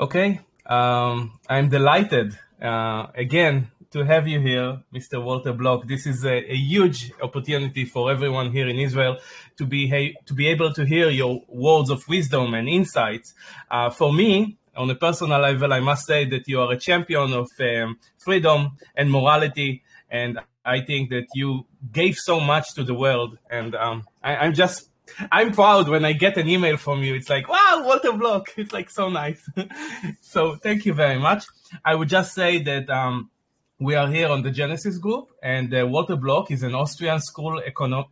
Okay, I'm delighted again to have you here, Mr. Walter Block. This is a huge opportunity for everyone here in Israel to be able to hear your words of wisdom and insights. For me, on a personal level, I must say that you are a champion of freedom and morality, and I think that you gave so much to the world. And I'm proud when I get an email from you. It's like, wow, Walter Block. It's like so nice. So thank you very much. I would just say that we are here on the Genesis Group, and Walter Block is an Austrian school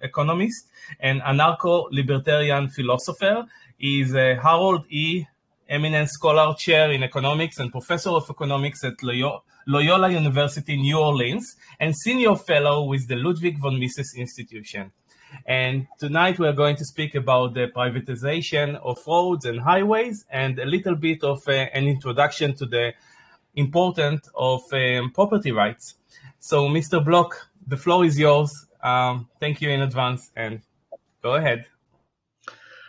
economist and anarcho-libertarian philosopher. He is a Harold E. Eminent Scholar Chair in Economics and Professor of Economics at Loyola University, New Orleans, and Senior Fellow with the Ludwig von Mises Institution. And tonight we're going to speak about the privatization of roads and highways and a little bit of an introduction to the importance of property rights. So, Mr. Block, the floor is yours. Thank you in advance, and go ahead.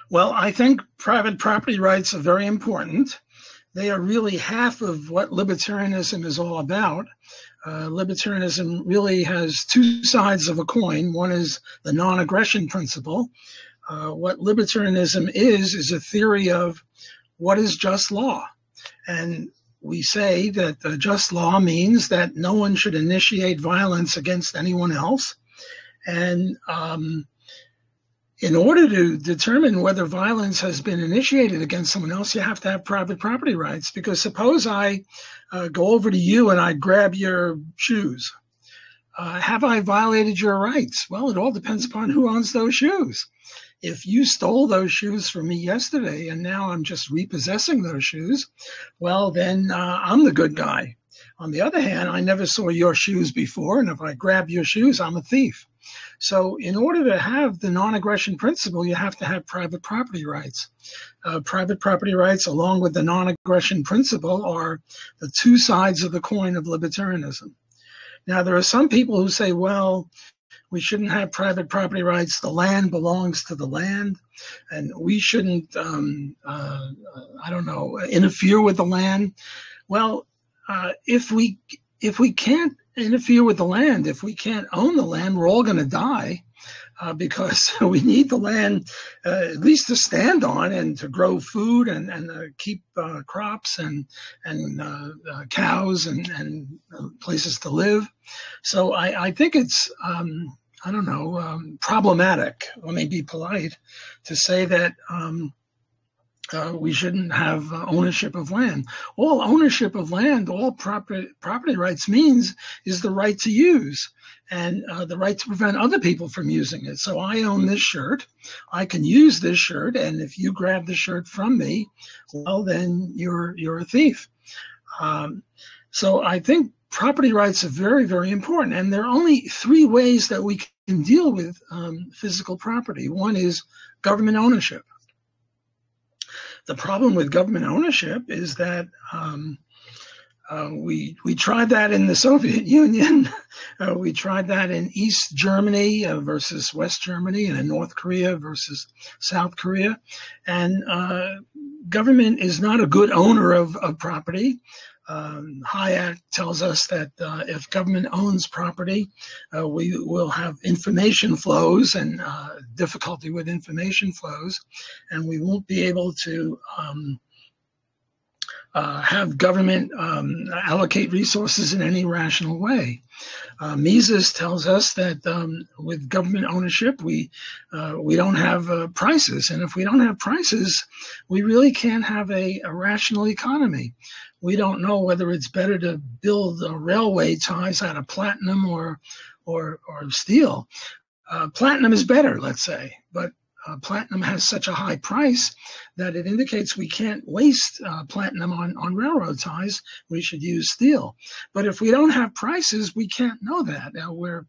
Well, I think private property rights are very important. They are really half of what libertarianism is all about. Libertarianism really has two sides of a coin. One is the non-aggression principle. What libertarianism is a theory of what is just law. And we say that just law means that no one should initiate violence against anyone else. And in order to determine whether violence has been initiated against someone else, you have to have private property rights. Because suppose I go over to you and I grab your shoes. Have I violated your rights? Well, it all depends upon who owns those shoes. If you stole those shoes from me yesterday and now I'm just repossessing those shoes, well, then I'm the good guy. On the other hand, I never saw your shoes before, and if I grab your shoes, I'm a thief. So in order to have the non-aggression principle, you have to have private property rights. Private property rights, along with the non-aggression principle, are the two sides of the coin of libertarianism. Now, there are some people who say, well, we shouldn't have private property rights. The land belongs to the land, and we shouldn't, interfere with the land. Well, if we can't interfere with the land, if we can't own the land, we're all going to die because we need the land at least to stand on and to grow food and keep crops and cows and places to live. So I think it's problematic, let me be polite, to say that we shouldn't have ownership of land. All ownership of land, all property rights means is the right to use and the right to prevent other people from using it. So I own this shirt. I can use this shirt, and if you grab the shirt from me, well, then you're a thief. So I think property rights are very, very important, and there are only three ways that we can deal with physical property. One is government ownership. The problem with government ownership is that we tried that in the Soviet Union. We tried that in East Germany versus West Germany, and in North Korea versus South Korea. And government is not a good owner of property. Hayek tells us that if government owns property, we will have information flows and difficulty with information flows, and we won't be able to have government allocate resources in any rational way. Mises tells us that with government ownership, we don't have prices, and if we don't have prices, we really can't have a rational economy. We don't know whether it's better to build railway ties out of platinum or steel. Platinum is better, let's say, but platinum has such a high price that it indicates we can't waste platinum on railroad ties. We should use steel. But if we don't have prices, we can't know that. Now we're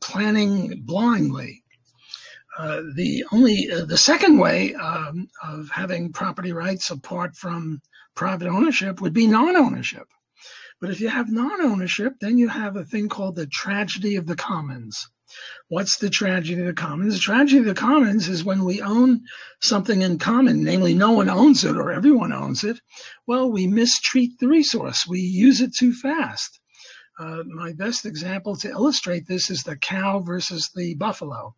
planning blindly. The second way of having property rights apart from private ownership would be non-ownership. But if you have non-ownership, then you have a thing called the tragedy of the commons. What's the tragedy of the commons? The tragedy of the commons is when we own something in common, namely no one owns it or everyone owns it. Well, we mistreat the resource. We use it too fast. My best example to illustrate this is the cow versus the buffalo.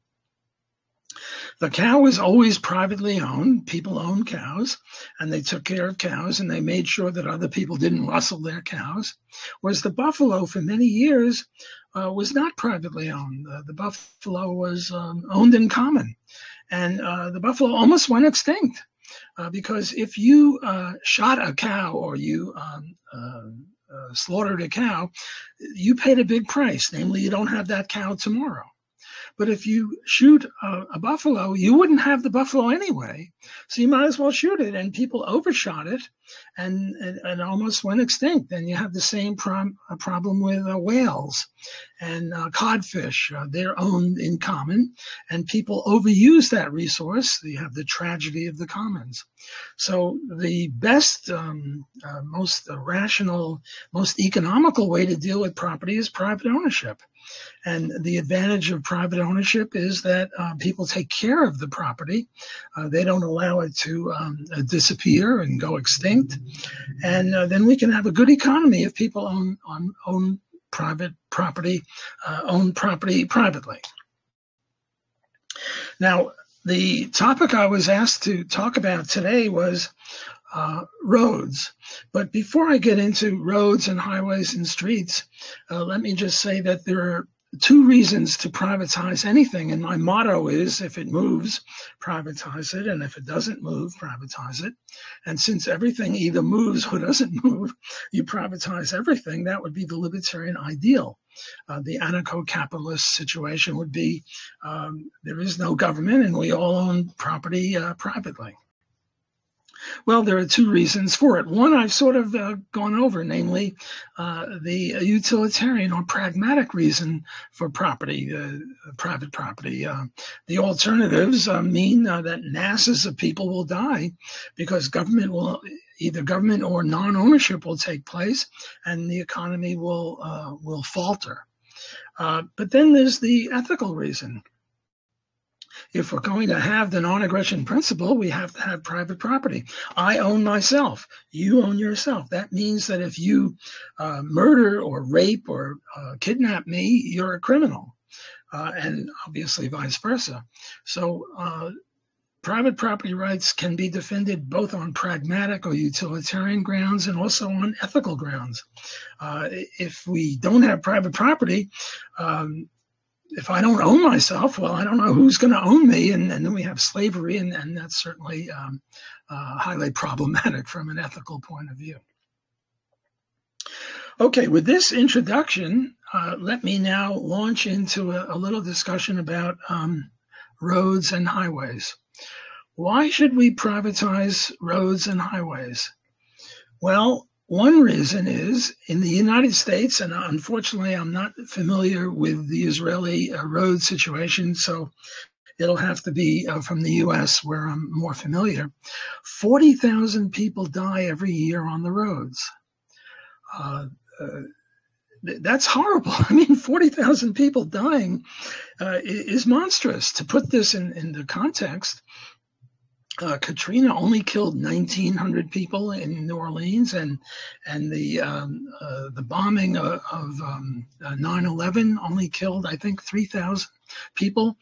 The cow was always privately owned. People owned cows, and they took care of cows, and they made sure that other people didn't rustle their cows. Whereas the buffalo, for many years, was not privately owned. The buffalo was owned in common, and the buffalo almost went extinct because if you shot a cow or you slaughtered a cow, you paid a big price. Namely, you don't have that cow tomorrow. But if you shoot a buffalo, you wouldn't have the buffalo anyway. So you might as well shoot it. And people overshot it and almost went extinct. And you have the same problem with whales and codfish. They're owned in common, and people overuse that resource. You have the tragedy of the commons. So the best, most rational, most economical way to deal with property is private ownership. And the advantage of private ownership is that people take care of the property. They don't allow it to disappear and go extinct. And then we can have a good economy if people own private property, own property privately. Now, the topic I was asked to talk about today was roads. But before I get into roads and highways and streets, let me just say that there are two reasons to privatize anything. And my motto is, if it moves, privatize it. And if it doesn't move, privatize it. And since everything either moves or doesn't move, you privatize everything. That would be the libertarian ideal. The anarcho-capitalist situation would be there is no government and we all own property privately. Well, there are two reasons for it. One I've sort of gone over, namely the utilitarian or pragmatic reason for property, private property. The alternatives mean that masses of people will die because either government or non-ownership will take place, and the economy will falter. But then there's the ethical reason. If we're going to have the non-aggression principle, we have to have private property. I own myself. You own yourself. That means that if you murder or rape or kidnap me, you're a criminal, and obviously vice versa. So private property rights can be defended both on pragmatic or utilitarian grounds and also on ethical grounds. If we don't have private property, if I don't own myself, well, I don't know who's going to own me. And then we have slavery, and that's certainly highly problematic from an ethical point of view. Okay, with this introduction, let me now launch into a little discussion about roads and highways. Why should we privatize roads and highways? Well, one reason is in the United States, and unfortunately I'm not familiar with the Israeli road situation, so it'll have to be from the US where I'm more familiar. 40,000 people die every year on the roads. That's horrible. I mean, 40,000 people dying is monstrous. To put this into context, Katrina only killed 1,900 people in New Orleans, and the bombing of 9/11 only killed, I think, 3,000 people.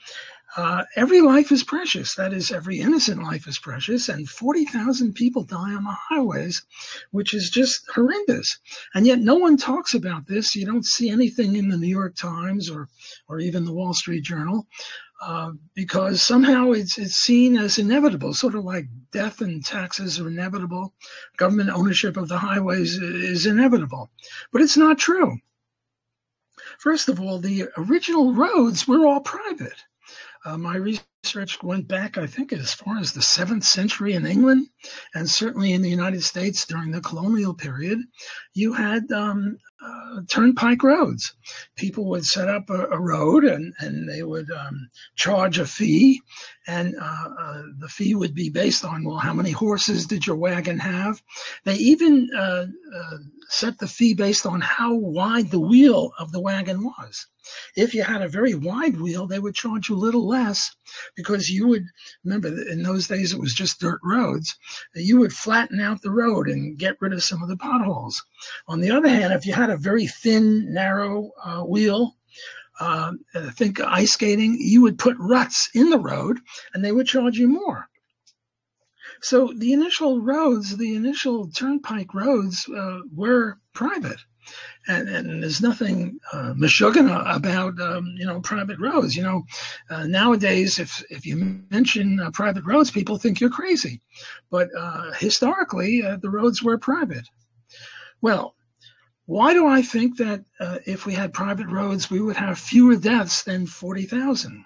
Every life is precious. That is, every innocent life is precious, and 40,000 people die on the highways, which is just horrendous. And yet no one talks about this. You don't see anything in the New York Times or even the Wall Street Journal. Because somehow it's seen as inevitable, sort of like death and taxes are inevitable. Government ownership of the highways is inevitable. But it's not true. First of all, the original roads were all private. My research went back, I think, as far as the 7th century in England, and certainly in the United States during the colonial period. You had turnpike roads. People would set up a road and they would charge a fee, and the fee would be based on, well, how many horses did your wagon have? They even set the fee based on how wide the wheel of the wagon was. If you had a very wide wheel, they would charge you a little less, because you would, remember, in those days it was just dirt roads. You would flatten out the road and get rid of some of the potholes. On the other hand, if you had a very thin, narrow wheel, think ice skating, you would put ruts in the road and they would charge you more. So the initial roads, the initial turnpike roads were private. And there's nothing Meshuggah about private roads. Nowadays, if you mention private roads, people think you're crazy. But historically, the roads were private. Well, why do I think that if we had private roads, we would have fewer deaths than 40,000?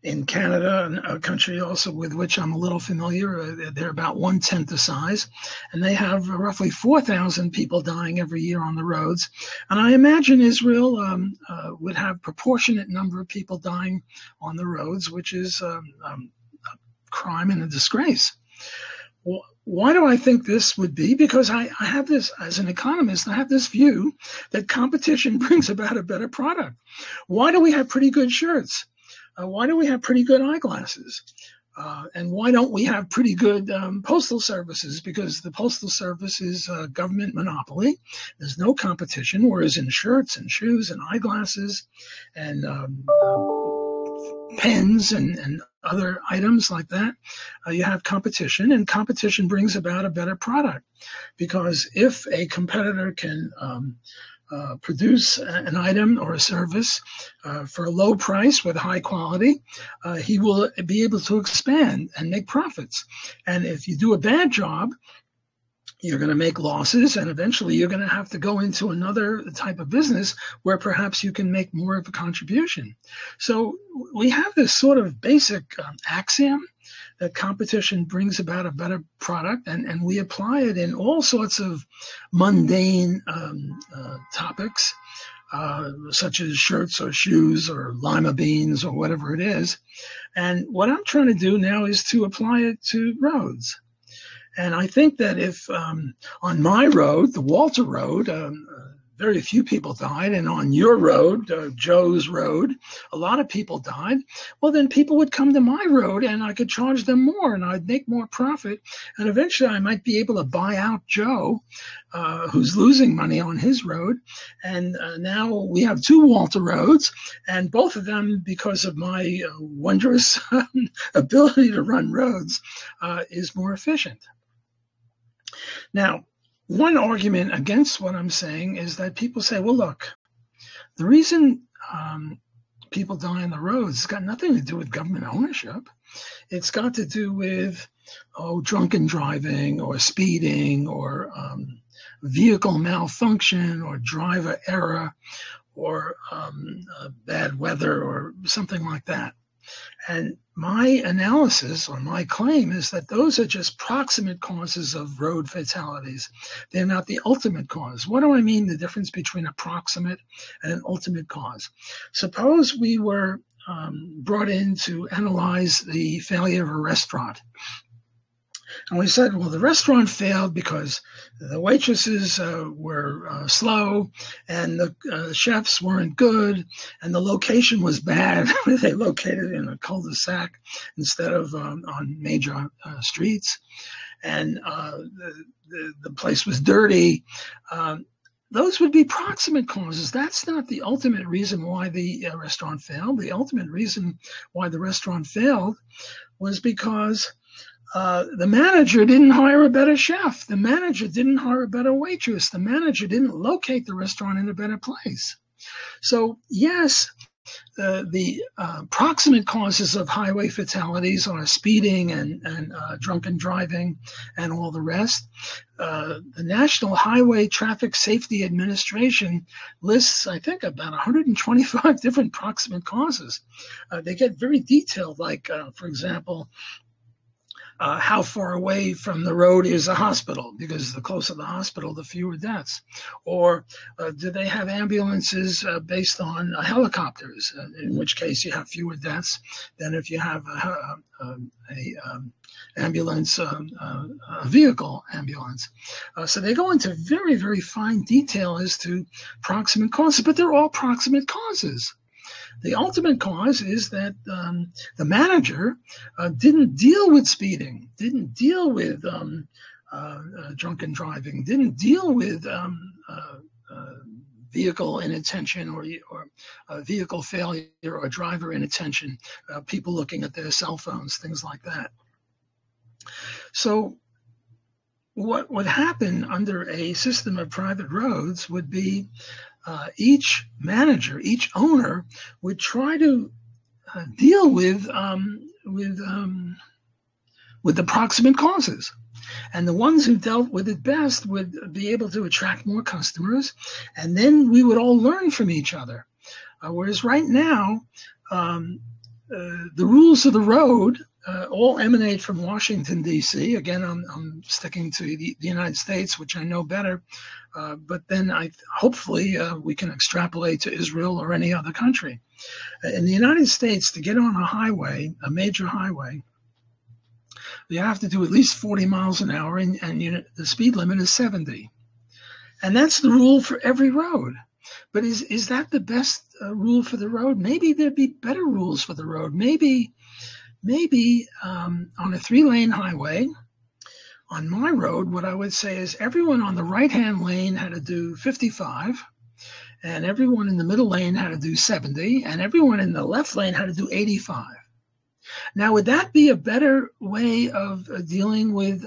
In Canada, a country also with which I'm a little familiar, they're about 1/10 the size, and they have roughly 4,000 people dying every year on the roads. And I imagine Israel would have proportionate number of people dying on the roads, which is a crime and a disgrace. Well, why do I think this would be? Because I have this, as an economist, I have this view that competition brings about a better product. Why do we have pretty good shirts? Why do we have pretty good eyeglasses? And why don't we have pretty good postal services? Because the postal service is a government monopoly. There's no competition, whereas in shirts and shoes and eyeglasses and pens and other items like that, you have competition, and competition brings about a better product. Because if a competitor can produce an item or a service for a low price with high quality, he will be able to expand and make profits. And if you do a bad job, you're going to make losses, and eventually you're going to have to go into another type of business where perhaps you can make more of a contribution. So we have this sort of basic axiom that competition brings about a better product, and we apply it in all sorts of mundane topics, such as shirts or shoes or lima beans or whatever it is. And what I'm trying to do now is to apply it to roads. And I think that if on my road, the Walter Road, very few people died, and on your road, Joe's Road, a lot of people died, well, then people would come to my road and I could charge them more and I'd make more profit. And eventually I might be able to buy out Joe, who's losing money on his road. And now we have two Walter Roads, and both of them, because of my wondrous ability to run roads, is more efficient. Now, one argument against what I'm saying is that people say, well, look, the reason people die on the roads has got nothing to do with government ownership. It's got to do with, drunken driving or speeding or vehicle malfunction or driver error or bad weather or something like that. And my analysis or my claim is that those are just proximate causes of road fatalities. They're not the ultimate cause. What do I mean, the difference between a proximate and an ultimate cause? Suppose we were brought in to analyze the failure of a restaurant. And we said, well, the restaurant failed because the waitresses were slow and the chefs weren't good and the location was bad. They located in a cul-de-sac instead of on major streets. And the place was dirty. Those would be proximate causes. That's not the ultimate reason why the restaurant failed. The ultimate reason why the restaurant failed was because the manager didn't hire a better chef. The manager didn't hire a better waitress. The manager didn't locate the restaurant in a better place. So yes, the proximate causes of highway fatalities are speeding and drunken driving and all the rest. The National Highway Traffic Safety Administration lists, I think, about 125 different proximate causes. They get very detailed, like, for example, how far away from the road is a hospital, because the closer the hospital, the fewer deaths? Or do they have ambulances based on helicopters, in which case you have fewer deaths than if you have a ambulance, a vehicle ambulance? So they go into very, very fine detail as to proximate causes, but they're all proximate causes. The ultimate cause is that the manager didn't deal with speeding, didn't deal with drunken driving, didn't deal with vehicle inattention or vehicle failure or driver inattention, people looking at their cell phones, things like that. So what would happen under a system of private roads would be each manager, each owner would try to deal with the proximate causes. And the ones who dealt with it best would be able to attract more customers, and then we would all learn from each other. Whereas right now, the rules of the road all emanate from Washington, D.C. Again, I'm sticking to the United States, which I know better, but then hopefully we can extrapolate to Israel or any other country. In the United States, to get on a highway, a major highway, you have to do at least 40 miles an hour, and the speed limit is 70. And that's the rule for every road. But is that the best rule for the road? Maybe there'd be better rules for the road. Maybe on a 3-lane highway, on my road, what I would say is everyone on the right-hand lane had to do 55, and everyone in the middle lane had to do 70, and everyone in the left lane had to do 85. Now, would that be a better way of dealing with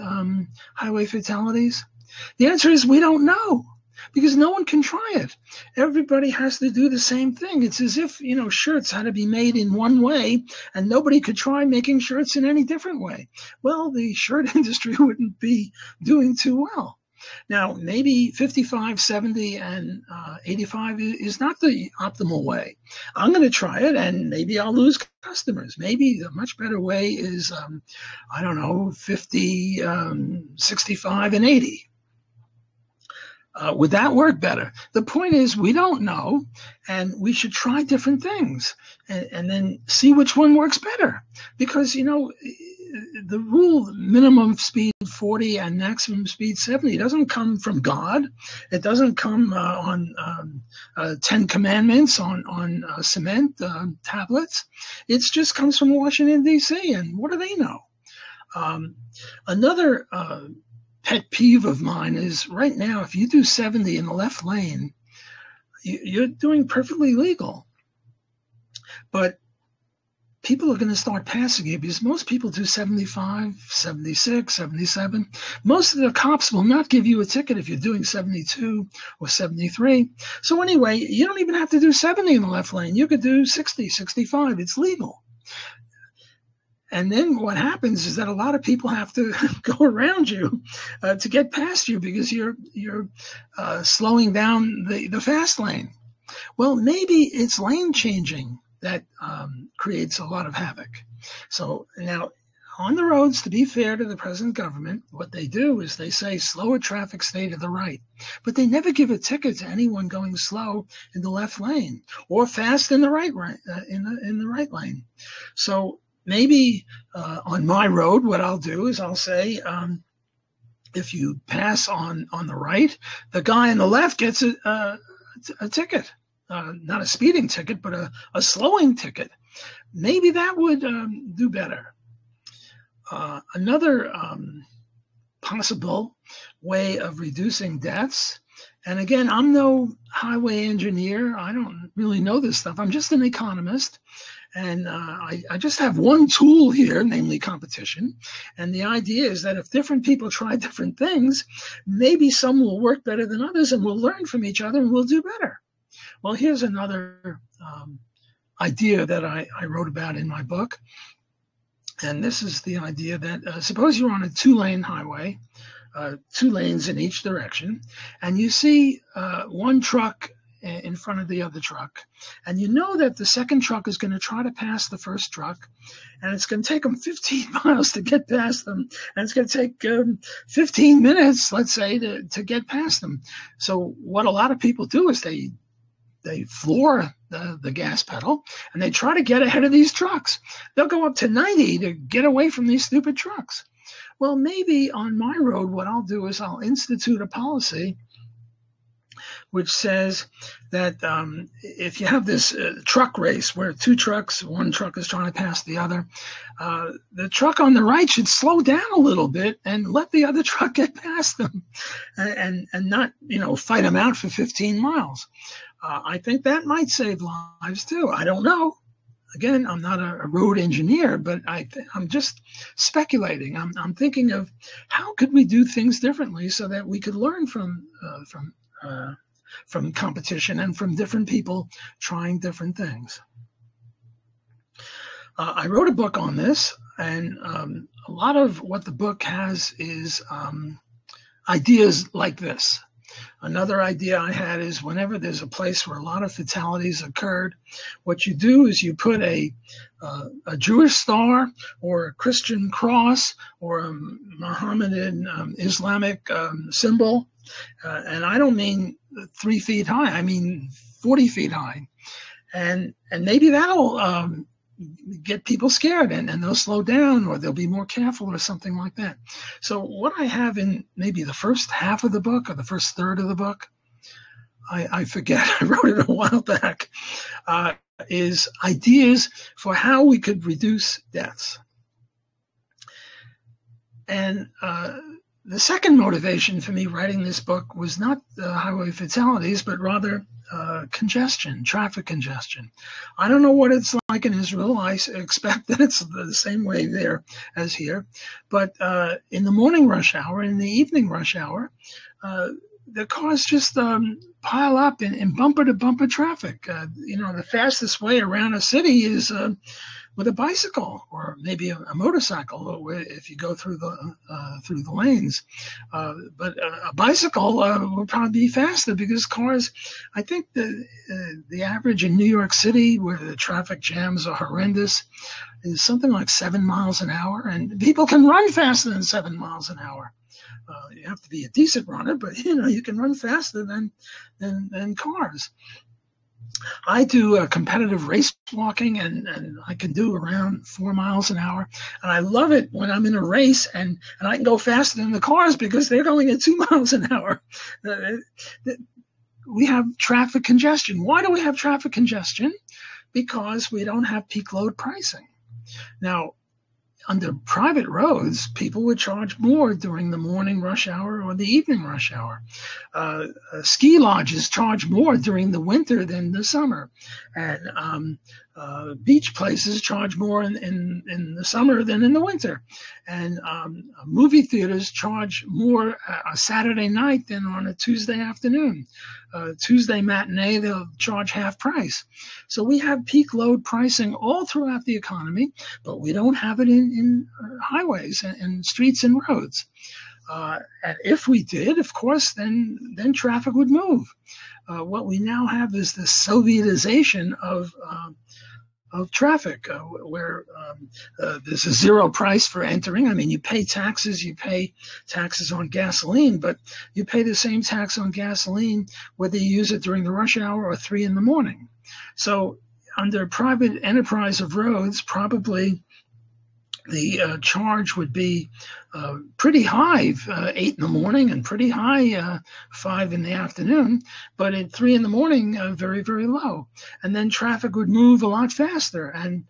highway fatalities? The answer is we don't know, because no one can try it. Everybody has to do the same thing. It's as if, shirts had to be made in one way and nobody could try making shirts in any different way. Well, the shirt industry wouldn't be doing too well. Now, maybe 55, 70, and 85 is not the optimal way. I'm going to try it, and maybe I'll lose customers. Maybe the much better way is, 50, 65, and 80. Would that work better? The point is, we don't know, and we should try different things and then see which one works better. Because, the rule minimum speed 40 and maximum speed 70 doesn't come from God. It doesn't come on 10 commandments on cement tablets. It just comes from Washington, D.C., and what do they know? Another pet peeve of mine is right now, if you do 70 in the left lane, you're doing perfectly legal. But people are going to start passing you because most people do 75, 76, 77. Most of the cops will not give you a ticket if you're doing 72 or 73. So anyway, you don't even have to do 70 in the left lane. You could do 60, 65. It's legal. And then what happens is that a lot of people have to go around you to get past you because you're slowing down the fast lane. Well, maybe it's lane changing that creates a lot of havoc. So now on the roads, to be fair to the present government, what they do is they say slower traffic stay to the right, but they never give a ticket to anyone going slow in the left lane or fast in the right in the right lane. So maybe on my road, what I'll do is I'll say, if you pass on the right, the guy on the left gets a ticket. Not a speeding ticket, but a slowing ticket. Maybe that would do better. Another possible way of reducing deaths, and again, I'm no highway engineer. I don't really know this stuff. I'm just an economist. And I just have one tool here, namely competition. And the idea is that if different people try different things, maybe some will work better than others, and we'll learn from each other and we'll do better. Well, here's another idea that I wrote about in my book. And this is the idea that suppose you're on a 2-lane highway, 2 lanes in each direction, and you see one truck in front of the other truck, and you know that the second truck is going to try to pass the first truck, and it's going to take them 15 miles to get past them, and it's going to take 15 minutes, let's say, to get past them. So what a lot of people do is they floor the gas pedal, and they try to get ahead of these trucks. They'll go up to 90 to get away from these stupid trucks. Well, maybe on my road, what I'll do is I'll institute a policy which says that if you have this truck race where two trucks, one truck is trying to pass the other, the truck on the right should slow down a little bit and let the other truck get past them, and not, fight them out for 15 miles. I think that might save lives too. I don't know. Again, I'm not a road engineer, but I'm just speculating. I'm thinking of how could we do things differently so that we could learn from competition and from different people trying different things. I wrote a book on this, and a lot of what the book has is ideas like this. Another idea I had is whenever there's a place where a lot of fatalities occurred, what you do is you put a Jewish star or a Christian cross or a Mohammedan Islamic symbol, and I don't mean 3 feet high, I mean 40 feet high, and maybe that'll get people scared, and they'll slow down, or they'll be more careful, or something like that. So what I have in maybe the first half of the book or the first third of the book, I forget, I wrote it a while back, is ideas for how we could reduce deaths. And the second motivation for me writing this book was not highway fatalities, but rather congestion, traffic congestion. I don't know what it's like in Israel. I expect that it's the same way there as here. But in the morning rush hour, in the evening rush hour, the cars just pile up in bumper-to-bumper traffic. The fastest way around a city is with a bicycle or maybe a motorcycle if you go through the lanes. But a bicycle will probably be faster because cars, I think the average in New York City, where the traffic jams are horrendous, is something like 7 miles an hour, and people can run faster than 7 miles an hour. You have to be a decent runner, but you can run faster than cars. I do competitive race walking, and I can do around 4 miles an hour. And I love it when I'm in a race and I can go faster than the cars because they're going at 2 miles an hour. We have traffic congestion. Why do we have traffic congestion? Because we don't have peak load pricing. Now, under private roads, people would charge more during the morning rush hour or the evening rush hour. Ski lodges charge more during the winter than the summer. And beach places charge more in the summer than in the winter. And movie theaters charge more a Saturday night than on a Tuesday afternoon. Tuesday matinee, they'll charge half price. So we have peak load pricing all throughout the economy, but we don't have it in highways and streets and roads. And if we did, of course, then traffic would move. What we now have is the Sovietization of traffic, where there's a zero price for entering. I mean, you pay taxes on gasoline, but you pay the same tax on gasoline whether you use it during the rush hour or 3 in the morning. So under private enterprise of roads, probably the charge would be pretty high, 8 in the morning, and pretty high, 5 in the afternoon. But at 3 in the morning, very, very low. And then traffic would move a lot faster, and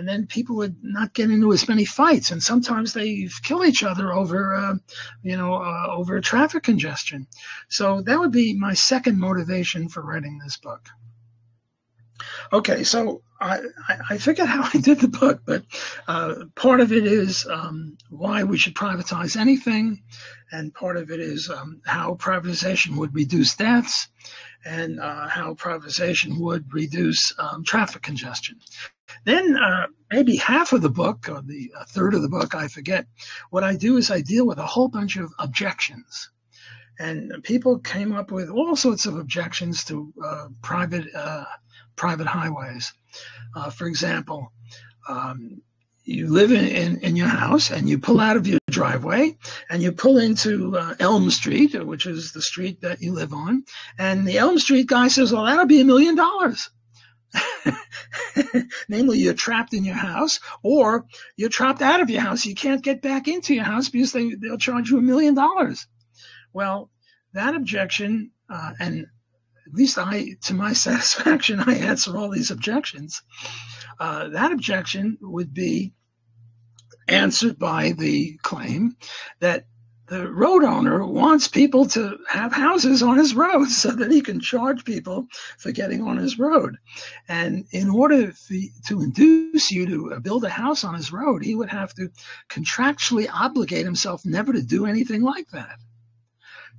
then people would not get into as many fights. And sometimes they kill each other over, over traffic congestion. So that would be my second motivation for writing this book. Okay, so I figured how I did the book, but part of it is why we should privatize anything, and part of it is how privatization would reduce deaths, and how privatization would reduce traffic congestion. Then maybe half of the book, or a third of the book, I forget, what I do is I deal with a whole bunch of objections. And people came up with all sorts of objections to private highways. For example, you live in your house and you pull out of your driveway and you pull into Elm Street, which is the street that you live on. And the Elm Street guy says, well, that'll be $1 million. Namely, you're trapped in your house, or you're trapped out of your house. You can't get back into your house because they'll charge you $1 million. Well, that objection, and at least to my satisfaction, I answer all these objections. That objection would be answered by the claim that the road owner wants people to have houses on his road so that he can charge people for getting on his road. And in order to induce you to build a house on his road, he would have to contractually obligate himself never to do anything like that.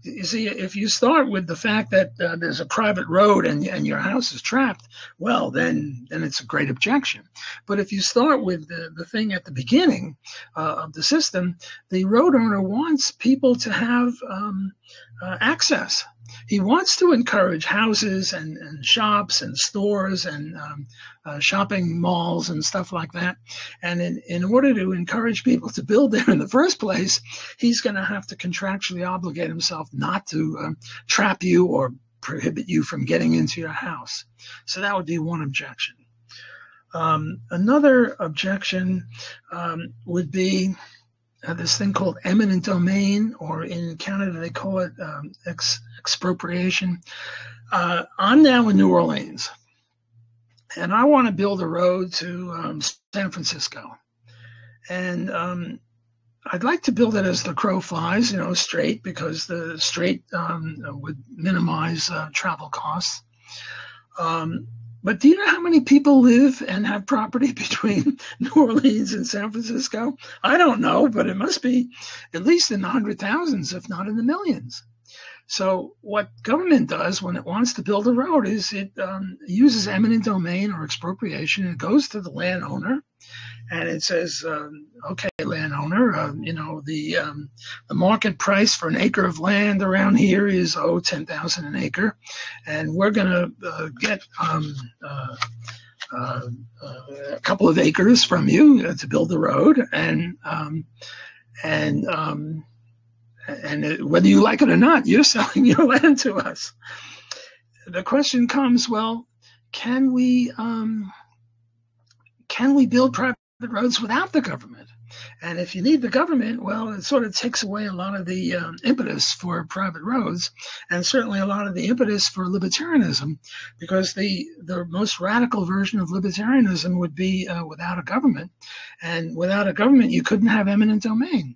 You see, if you start with the fact that there's a private road and your house is trapped, well, then it's a great objection. But if you start with the thing at the beginning of the system, the road owner wants people to have access. He wants to encourage houses and shops and stores and shopping malls and stuff like that. And in order to encourage people to build there in the first place, he's going to have to contractually obligate himself not to trap you or prohibit you from getting into your house. So that would be one objection. Another objection would be this thing called eminent domain, or in Canada they call it expropriation. I'm now in New Orleans, and I want to build a road to San Francisco. And I'd like to build it as the crow flies, straight, because the straight would minimize travel costs. But do you know how many people live and have property between New Orleans and San Francisco? I don't know, but it must be at least in the 100,000s, if not in the millions. So what government does when it wants to build a road is it uses eminent domain or expropriation. It goes to the landowner and it says, okay, landowner, the market price for an acre of land around here is $10,000 an acre, and we're going to get a couple of acres from you to build the road, and whether you like it or not, you're selling your land to us. The question comes, well, can we build private roads without the government? And if you need the government, well, it sort of takes away a lot of the impetus for private roads, and certainly a lot of the impetus for libertarianism, because the most radical version of libertarianism would be without a government. And without a government, you couldn't have eminent domain.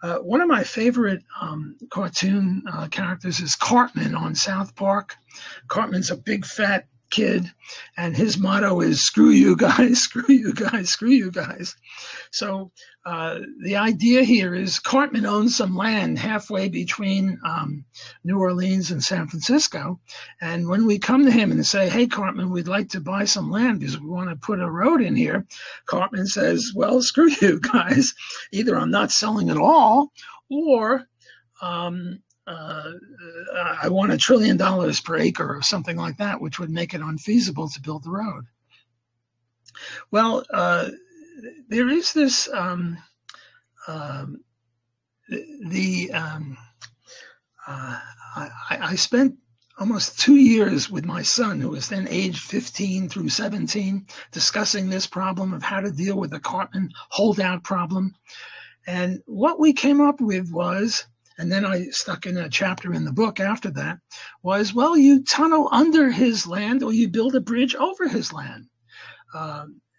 One of my favorite cartoon characters is Cartman on South Park. Cartman's a big fat kid, and his motto is "Screw you guys, screw you guys, screw you guys." So the idea here is Cartman owns some land halfway between New Orleans and San Francisco, and when we come to him and say, "Hey, Cartman, we'd like to buy some land because we want to put a road in here," Cartman says, "Well, screw you guys. Either I'm not selling at all, or I want $1 trillion per acre," or something like that, which would make it unfeasible to build the road. Well, there is this I spent almost 2 years with my son, who was then aged 15 through 17, discussing this problem of how to deal with the Cartman holdout problem. And what we came up with was, and then I stuck in a chapter in the book after that, was, well, you tunnel under his land or you build a bridge over his land.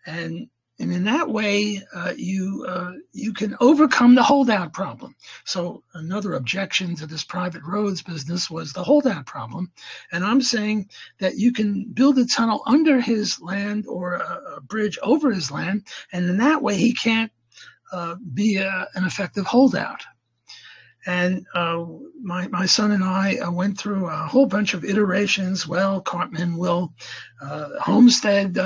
And in that way, you can overcome the holdout problem. So another objection to this private roads business was the holdout problem. And I'm saying that you can build a tunnel under his land or a bridge over his land, and in that way he can't be an effective holdout. And my son and I went through a whole bunch of iterations. Well, Cartman will homestead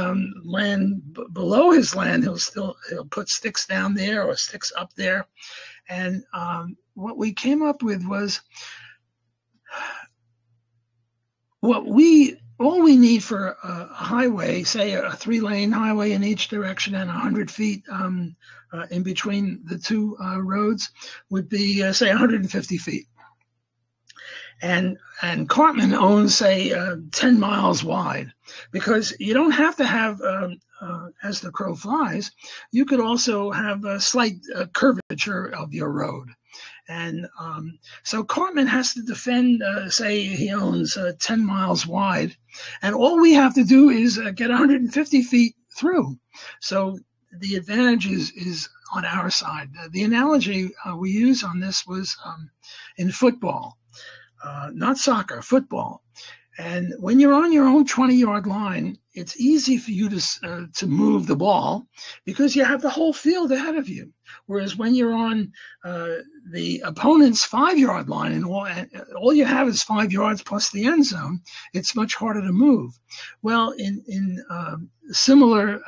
land below his land. He'll put sticks down there or sticks up there. And what we came up with was all we need for a highway, say a 3-lane highway in each direction and 100 feet in between the two roads, would be say 150 feet. And Cartman owns, say, 10 miles wide, because you don't have to have, as the crow flies, you could also have a slight curvature of your road. And so Cartman has to defend, say he owns 10 miles wide, and all we have to do is get 150 feet through. So the advantage is on our side. The analogy we use on this was in football. Not soccer, football. And when you're on your own 20-yard line, it's easy for you to move the ball because you have the whole field ahead of you. Whereas when you're on the opponent's 5-yard line and all you have is 5 yards plus the end zone, it's much harder to move. Well, in similar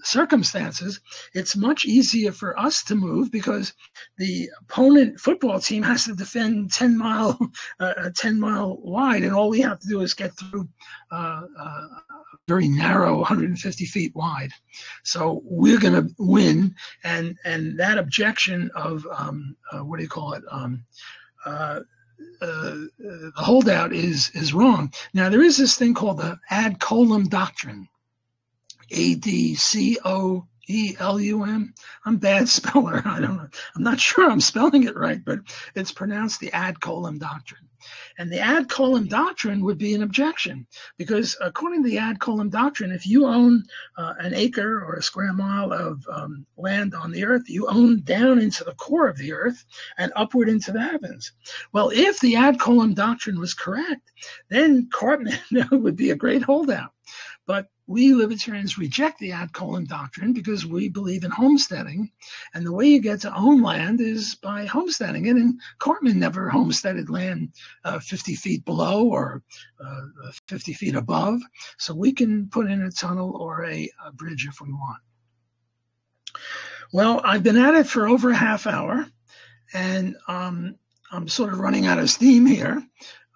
circumstances, it's much easier for us to move because the opponent football team has to defend 10 mile wide, and all we have to do is get through very narrow, 150 feet wide. So we're going to win, and that objection of what do you call it? The holdout is wrong. Now there is this thing called the ad coelum doctrine. ADCOELUM. I'm a bad speller. I don't know. I'm not sure I'm spelling it right, but it's pronounced the ad coelum doctrine. And the ad coelum doctrine would be an objection, because according to the ad coelum doctrine, if you own an acre or a square mile of land on the earth, you own down into the core of the earth and upward into the heavens. Well, if the ad coelum doctrine was correct, then Cartman would be a great holdout. But we libertarians reject the ad coelum doctrine because we believe in homesteading, and the way you get to own land is by homesteading it. And Cartman never homesteaded land 50 feet below or 50 feet above, so we can put in a tunnel or a bridge if we want. Well, I've been at it for over a half hour, and I'm sort of running out of steam here.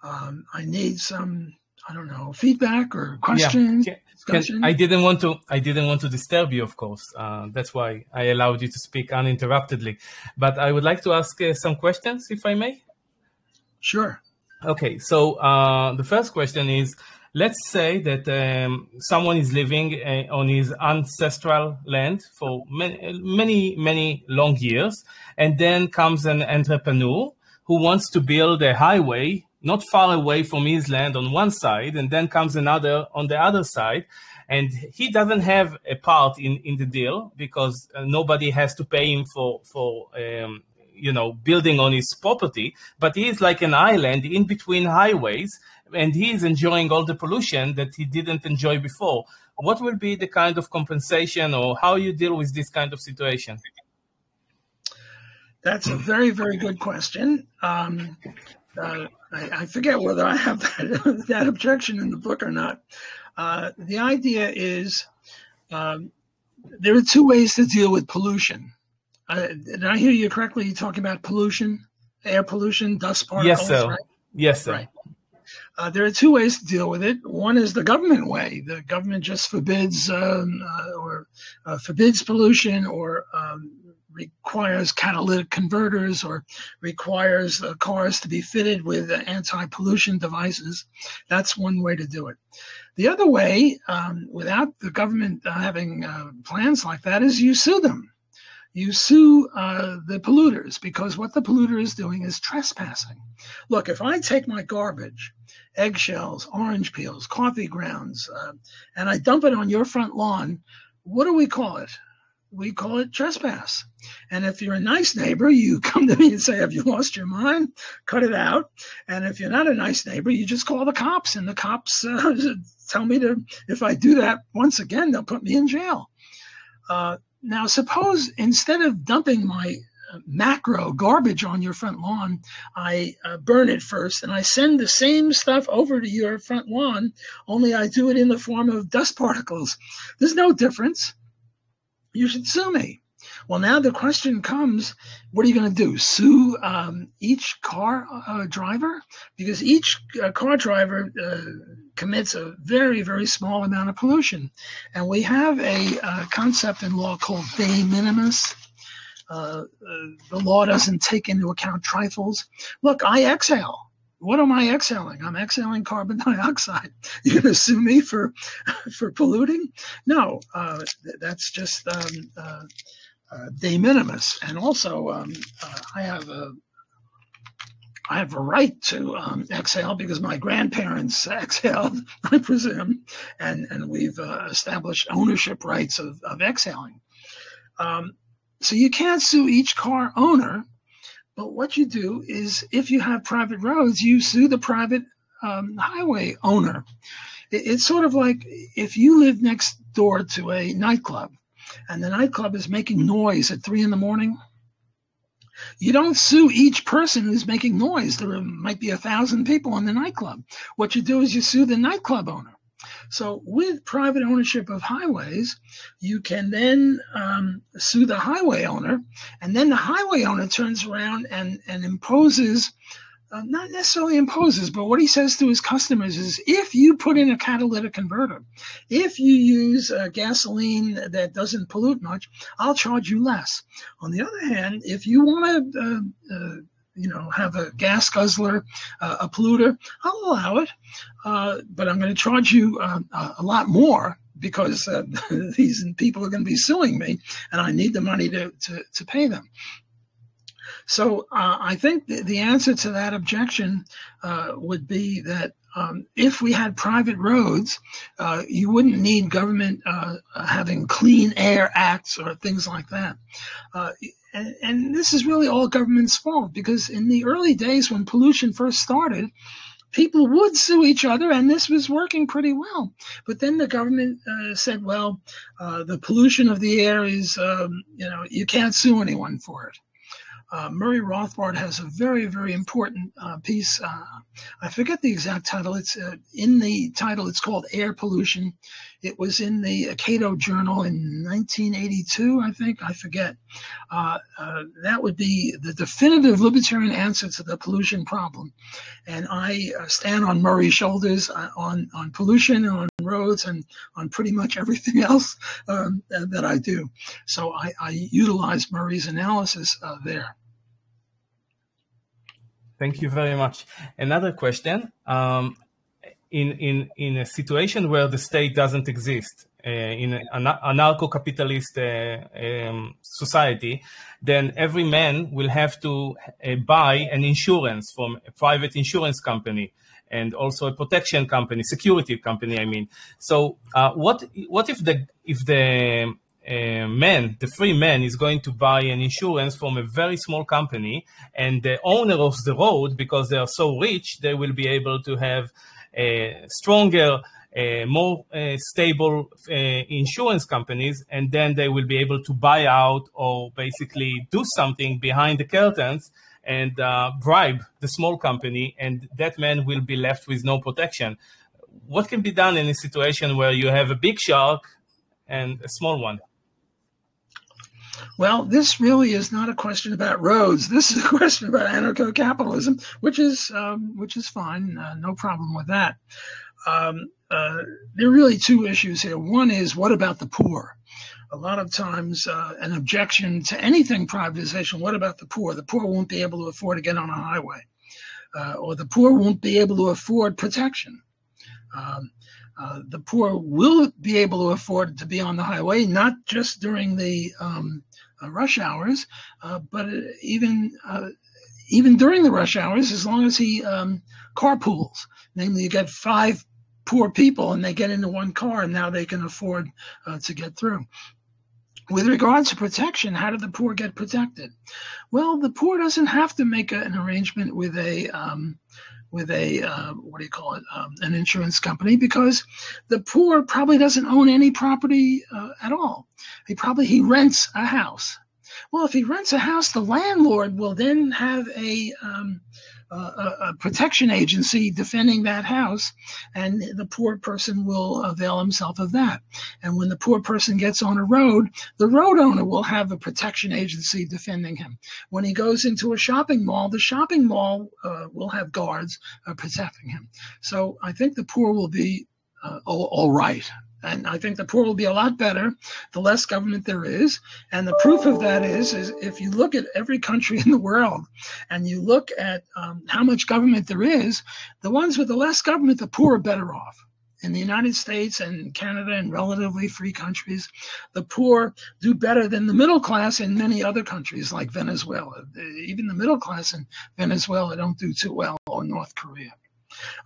I need some, I don't know, feedback or questions. Yeah. I didn't want to disturb you, of course. That's why I allowed you to speak uninterruptedly. But I would like to ask some questions, if I may. Sure. Okay. So the first question is: let's say that someone is living on his ancestral land for many long years, and then comes an entrepreneur who wants to build a highway not far away from his land on one side, and then comes another on the other side. And he doesn't have a part in the deal because nobody has to pay him for building on his property. But he is like an island in between highways, and he is enjoying all the pollution that he didn't enjoy before. What will be the kind of compensation, or how you deal with this kind of situation? That's a very, very good question. I forget whether I have that objection in the book or not. The idea is there are two ways to deal with pollution. Did I hear you correctly? You're talking about pollution, air pollution, dust particles, yes, sir. Right? Yes, sir. Right. There are two ways to deal with it. One is the government way. The government just forbids forbids pollution, or requires catalytic converters, or requires cars to be fitted with anti-pollution devices. That's one way to do it. The other way, without the government having plans like that, is you sue them. You sue the polluters, because what the polluter is doing is trespassing. Look, if I take my garbage, eggshells, orange peels, coffee grounds, and I dump it on your front lawn, what do we call it? We call it trespass. And if you're a nice neighbor, you come to me and say, have you lost your mind? Cut it out. And if you're not a nice neighbor, you just call the cops, and the cops tell me if I do that once again, they'll put me in jail. Now, suppose instead of dumping my macro garbage on your front lawn, I burn it first, and I send the same stuff over to your front lawn, only I do it in the form of dust particles. There's no difference. You should sue me. Well, now the question comes, what are you going to do? Sue each car driver? Because each car driver commits a very, very small amount of pollution. And we have a concept in law called de minimis. The law doesn't take into account trifles. Look, I exhale. What am I exhaling? I'm exhaling carbon dioxide. You're going to sue me for polluting? No, that's just de minimis. And also, I have a right to exhale because my grandparents exhaled, I presume, and we've established ownership rights of exhaling. So you can't sue each car owner. But what you do is, if you have private roads, you sue the private highway owner. It's sort of like if you live next door to a nightclub and the nightclub is making noise at 3 a.m, you don't sue each person who's making noise. There might be 1,000 people in the nightclub. What you do is you sue the nightclub owner. So with private ownership of highways, you can then sue the highway owner, and then the highway owner turns around and imposes, not necessarily imposes, but what he says to his customers is, if you put in a catalytic converter, if you use gasoline that doesn't pollute much, I'll charge you less. On the other hand, if you want to have a gas guzzler, a polluter, I'll allow it, but I'm going to charge you a lot more because these people are going to be suing me, and I need the money to pay them. So I think the answer to that objection would be that if we had private roads, you wouldn't need government having clean air acts or things like that. And this is really all government's fault, because in the early days when pollution first started, people would sue each other, and this was working pretty well. But then the government said, well, the pollution of the air is, you can't sue anyone for it. Murray Rothbard has a very, very important piece. I forget the exact title. It's in the title. It's called Air Pollution. It was in the Cato Journal in 1982, I think. I forget. That would be the definitive libertarian answer to the pollution problem. And I stand on Murray's shoulders on pollution, on roads, and on pretty much everything else that I do. So I utilize Murray's analysis there. Thank you very much. Another question. In a situation where the state doesn't exist, in a anarcho-capitalist society, then every man will have to buy an insurance from a private insurance company and also a protection company, security company, I mean. So what if the free man is going to buy an insurance from a very small company, and the owner of the road, because they are so rich, they will be able to have stronger, more stable insurance companies, and then they will be able to buy out or basically do something behind the curtains and bribe the small company, and that man will be left with no protection. What can be done in a situation where you have a big shark and a small one? Well, this really is not a question about roads. This is a question about anarcho-capitalism, which is fine. No problem with that. There are really two issues here. One is, what about the poor? A lot of times, an objection to anything privatization, what about the poor? The poor won't be able to afford to get on a highway, or the poor won't be able to afford protection. The poor will be able to afford to be on the highway, not just during the rush hours, but even during the rush hours, as long as he carpools. Namely, you get 5 poor people and they get into one car, and now they can afford to get through. With regards to protection, how do the poor get protected? Well, the poor doesn't have to make an arrangement with a an insurance company, because the poor probably doesn't own any property at all. He rents a house. Well, if he rents a house, the landlord will then have a protection agency defending that house, and the poor person will avail himself of that. And when the poor person gets on a road, the road owner will have a protection agency defending him. When he goes into a shopping mall, the shopping mall will have guards protecting him. So I think the poor will be all right. And I think the poor will be a lot better the less government there is. And the proof of that is if you look at every country in the world and you look at how much government there is, the ones with the less government, the poor are better off. In the United States and Canada and relatively free countries, the poor do better than the middle class in many other countries like Venezuela. Even the middle class in Venezuela don't do too well, or North Korea.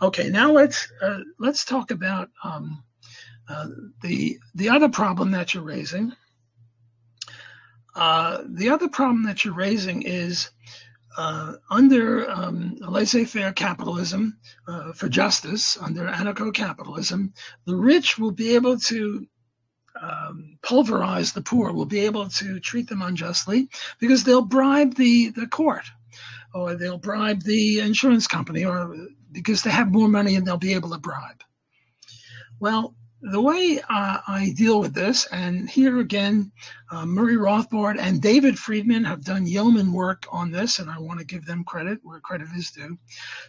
Okay, now let's talk about the other problem that you're raising. The other problem that you're raising is under laissez-faire capitalism, for justice, under anarcho-capitalism, the rich will be able to pulverize the poor, will be able to treat them unjustly because they'll bribe the court, or they'll bribe the insurance company, or because they have more money and they'll be able to bribe. Well, the way I deal with this, and here again, Murray Rothbard and David Friedman have done yeoman work on this, and I want to give them credit where credit is due.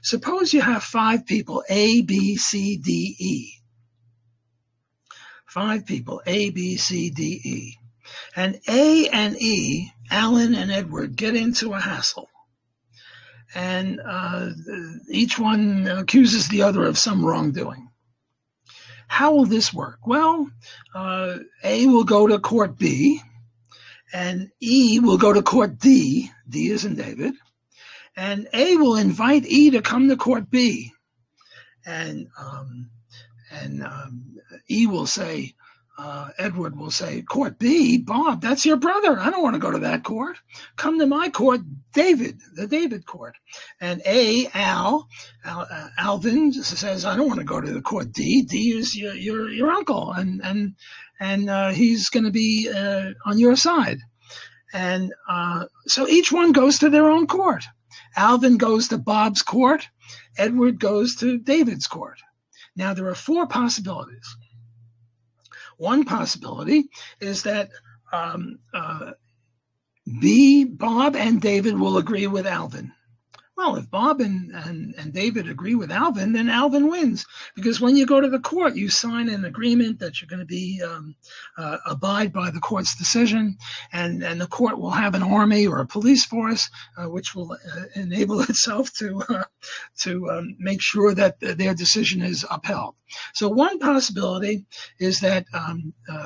Suppose you have 5 people, A, B, C, D, E. 5 people, A, B, C, D, E. And A and E, Alan and Edward, get into a hassle. And each one accuses the other of some wrongdoing. How will this work? Well, A will go to court B, and E will go to court D. D is in David. And A will invite E to come to court B. And E will say, Edward will say, court B, Bob, that's your brother. I don't want to go to that court. Come to my court, David, the David court. And A, Alvin says, I don't want to go to the court D. D is your uncle, and he's going to be on your side. And so each one goes to their own court. Alvin goes to Bob's court. Edward goes to David's court. Now, there are 4 possibilities. One possibility is that B, Bob, and David will agree with Alvin. Well, if Bob and David agree with Alvin, then Alvin wins. Because when you go to the court, you sign an agreement that you're going to be abide by the court's decision, and the court will have an army or a police force which will enable itself to make sure that their decision is upheld. So one possibility is that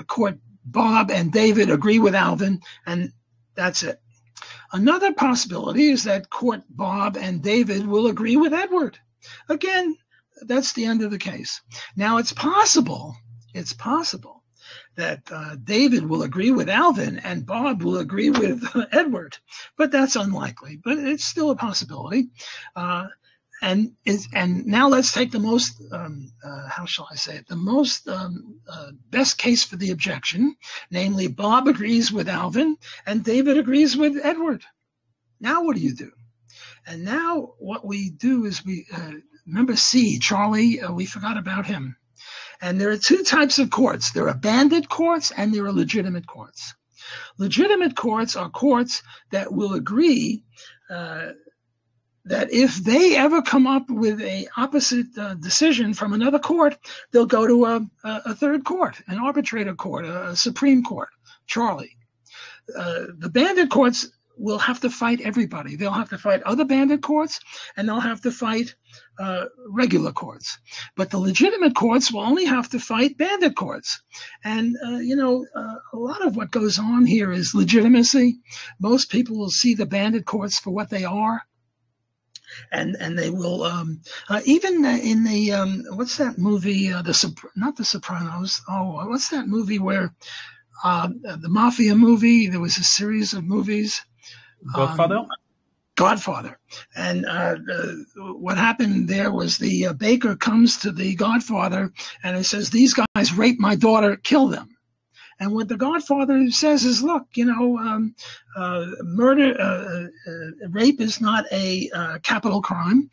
court Bob and David agree with Alvin, and that's it. Another possibility is that court Bob and David will agree with Edward. Again, that's the end of the case. Now, it's possible that David will agree with Alvin and Bob will agree with Edward, but that's unlikely. But it's still a possibility. And now let's take the most, how shall I say it, the most best case for the objection, namely Bob agrees with Alvin and David agrees with Edward. Now what do you do? And now what we do is we, remember C, Charlie, we forgot about him. And there are 2 types of courts. There are bandit courts and there are legitimate courts. Legitimate courts are courts that will agree that if they ever come up with a opposite decision from another court, they'll go to a third court, an arbitrator court, a Supreme Court, Charlie. The bandit courts will have to fight everybody. They'll have to fight other bandit courts, and they'll have to fight regular courts. But the legitimate courts will only have to fight bandit courts. And, a lot of what goes on here is legitimacy. Most people will see the bandit courts for what they are. And they will even in the what's that movie? Not The Sopranos. Oh, what's that movie where the mafia movie? There was a series of movies. Godfather. Godfather, and what happened there was the baker comes to the Godfather and he says, "These guys raped my daughter, kill them." And what the Godfather says is, look, rape is not a capital crime.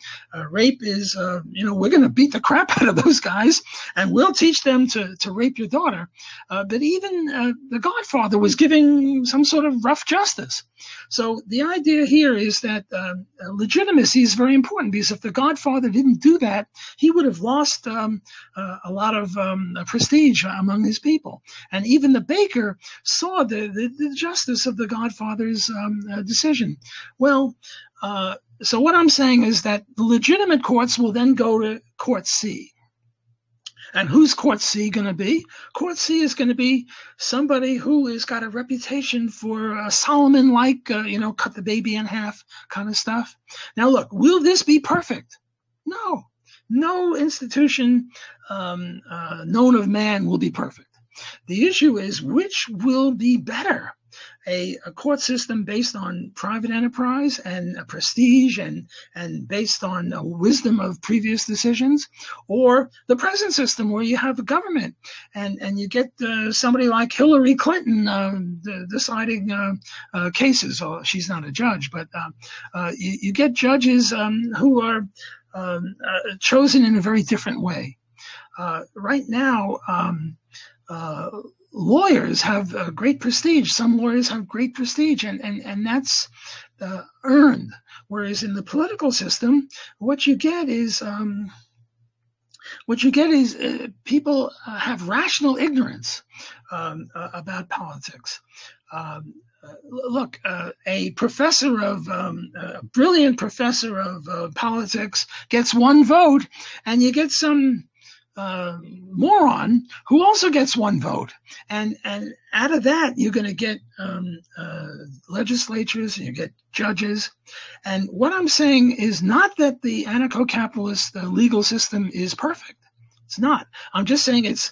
Rape is, we're going to beat the crap out of those guys, and we'll teach them to rape your daughter. But even the Godfather was giving some sort of rough justice. So the idea here is that legitimacy is very important, because if the Godfather didn't do that, he would have lost a lot of prestige among his people. And even the baker saw the justice of the Godfather's decision. Well, so what I'm saying is that the legitimate courts will then go to Court C. And who's Court C going to be? Court C is going to be somebody who has got a reputation for Solomon-like, cut the baby in half kind of stuff. Now, look, will this be perfect? No. No institution known of man will be perfect. The issue is, which will be better? A court system based on private enterprise and prestige and based on wisdom of previous decisions, or the present system where you have a government and you get somebody like Hillary Clinton deciding cases. Or she's not a judge, but you get judges who are chosen in a very different way. Right now, lawyers have great prestige. Some lawyers have great prestige, and that's earned. Whereas in the political system, what you get is people have rational ignorance about politics. Look, a professor of a brilliant professor of politics gets one vote, and you get some moron who also gets one vote, and out of that you're going to get legislatures, and you get judges. And what I'm saying is not that the anarcho-capitalist legal system is perfect. It's not. I'm just saying it's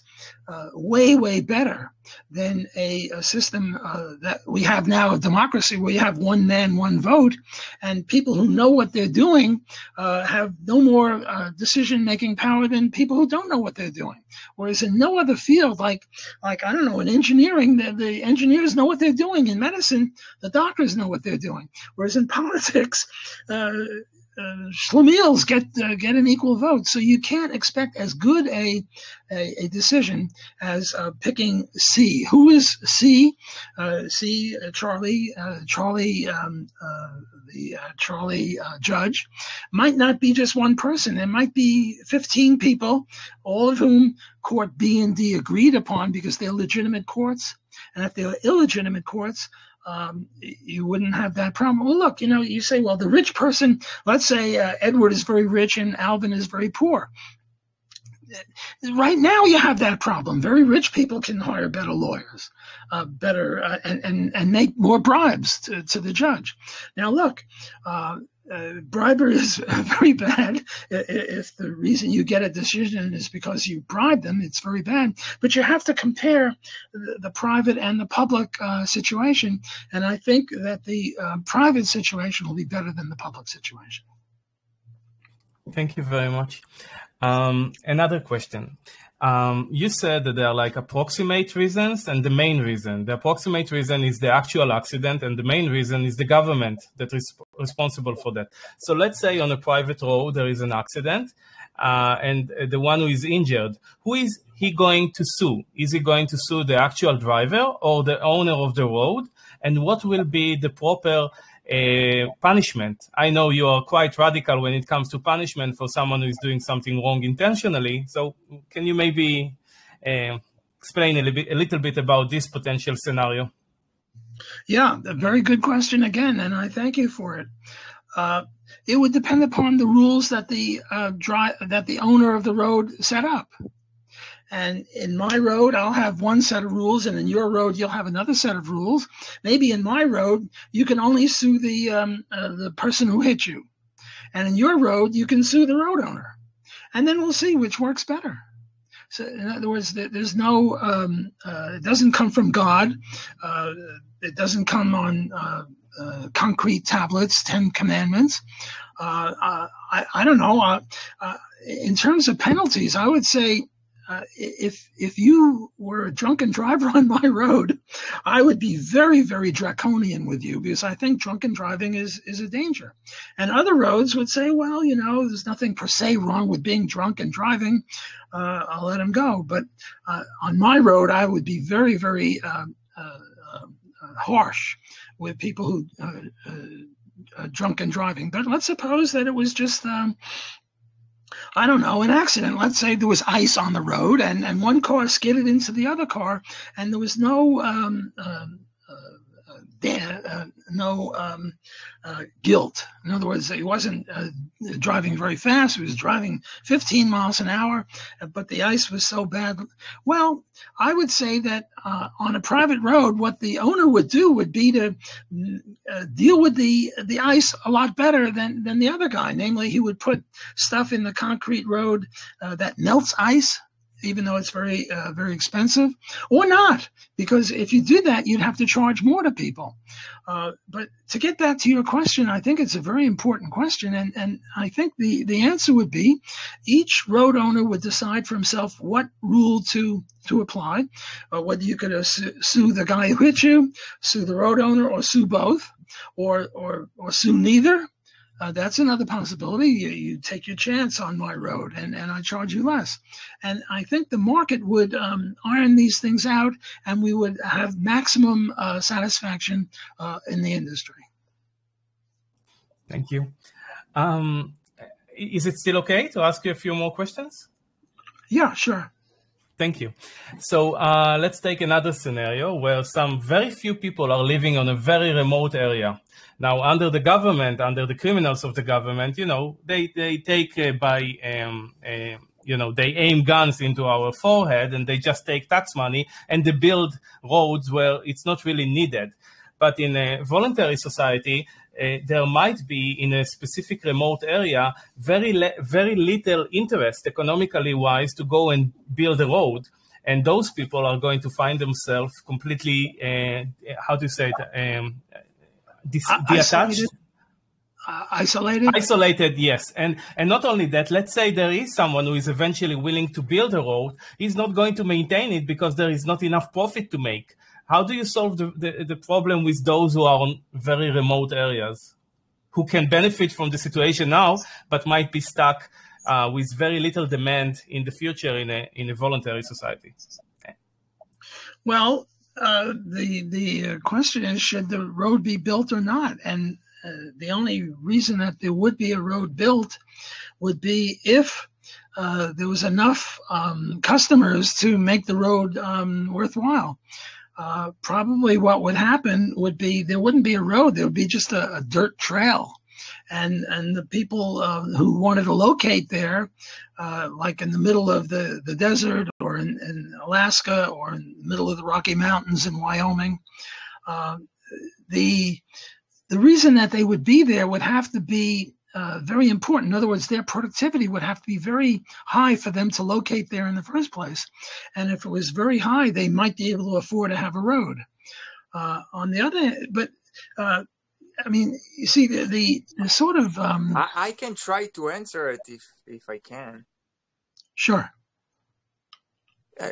way better than a system that we have now of democracy, where you have one man, one vote, and people who know what they're doing have no more decision-making power than people who don't know what they're doing. Whereas in no other field, like I don't know, in engineering, the engineers know what they're doing. In medicine, the doctors know what they're doing. Whereas in politics, schlemiels get an equal vote. So you can't expect as good a decision as picking C. Who is C? C, Charlie, the Charlie judge. Might not be just one person. There might be 15 people, all of whom Court B and D agreed upon because they're legitimate courts. And if they're illegitimate courts, you wouldn't have that problem. Well, look, you say, well, the rich person, let's say Edward is very rich and Alvin is very poor. Right now you have that problem. Very rich people can hire better lawyers, and make more bribes to the judge. Now, look, bribery is very bad. If the reason you get a decision is because you bribe them, it's very bad. But you have to compare the private and the public situation. And I think that the private situation will be better than the public situation. Thank you very much. Another question. You said that there are like approximate reasons and the main reason. The approximate reason is the actual accident, and the main reason is the government that is responsible for that. So let's say on a private road there is an accident, and the one who is injured, who is he going to sue? Is he going to sue the actual driver or the owner of the road? And what will be the proper punishment? I know you are quite radical when it comes to punishment for someone who is doing something wrong intentionally. So can you maybe explain a little bit about this potential scenario? Yeah, a very good question again, and I thank you for it. It would depend upon the rules that the owner of the road set up. And in my road, I'll have one set of rules, and in your road, you'll have another set of rules. Maybe in my road, you can only sue the person who hit you. And in your road, you can sue the road owner. And then we'll see which works better. So in other words, there's no, it doesn't come from God. It doesn't come on concrete tablets, 10 commandments. I don't know. In terms of penalties, I would say if you were a drunken driver on my road, I would be very, very draconian with you, because I think drunken driving is a danger. And other roads would say, well, there's nothing per se wrong with being drunk and driving. I'll let him go. But on my road, I would be very, very harsh with people who drunken driving. But let's suppose that it was just I don't know, an accident. Let's say there was ice on the road, and one car skidded into the other car, and there was no guilt. In other words, he wasn't driving very fast. He was driving 15 miles an hour, but the ice was so bad. Well, I would say that on a private road, what the owner would do would be to deal with the ice a lot better than the other guy. Namely, he would put stuff in the concrete road that melts ice, even though it's very, very expensive, or not, because if you did that, you'd have to charge more to people. But to get back to your question, I think it's a very important question, and I think the answer would be each road owner would decide for himself what rule to apply, whether you could sue the guy who hit you, sue the road owner, or sue both, or sue neither. That's another possibility. You take your chance on my road, and I charge you less. And I think the market would iron these things out, and we would have maximum satisfaction in the industry. Thank you. Is it still okay to ask you a few more questions? Yeah, sure. Thank you. So let's take another scenario where some very few people are living on a very remote area. Now, under the government, under the criminals of the government, they take they aim guns into our forehead, and they just take tax money and they build roads where it's not really needed. But in a voluntary society, there might be in a specific remote area very little interest, economically wise, to go and build a road. And those people are going to find themselves completely, detached? Isolated, yes. And not only that, let's say there is someone who is eventually willing to build a road. He's not going to maintain it because there is not enough profit to make. How do you solve the problem with those who are on very remote areas, who can benefit from the situation now, but might be stuck with very little demand in the future in a voluntary society? Well, the question is, should the road be built or not? And the only reason that there would be a road built would be if there was enough customers to make the road worthwhile. Probably what would happen would be there wouldn't be a road. There would be just a dirt trail. And the people who wanted to locate there, like in the middle of the desert, or in Alaska, or in the middle of the Rocky Mountains in Wyoming, the reason that they would be there would have to be very important. In other words, their productivity would have to be very high for them to locate there in the first place. And if it was very high, they might be able to afford to have a road. On the other hand, but I mean, you see, the sort of... I can try to answer it if I can. Sure.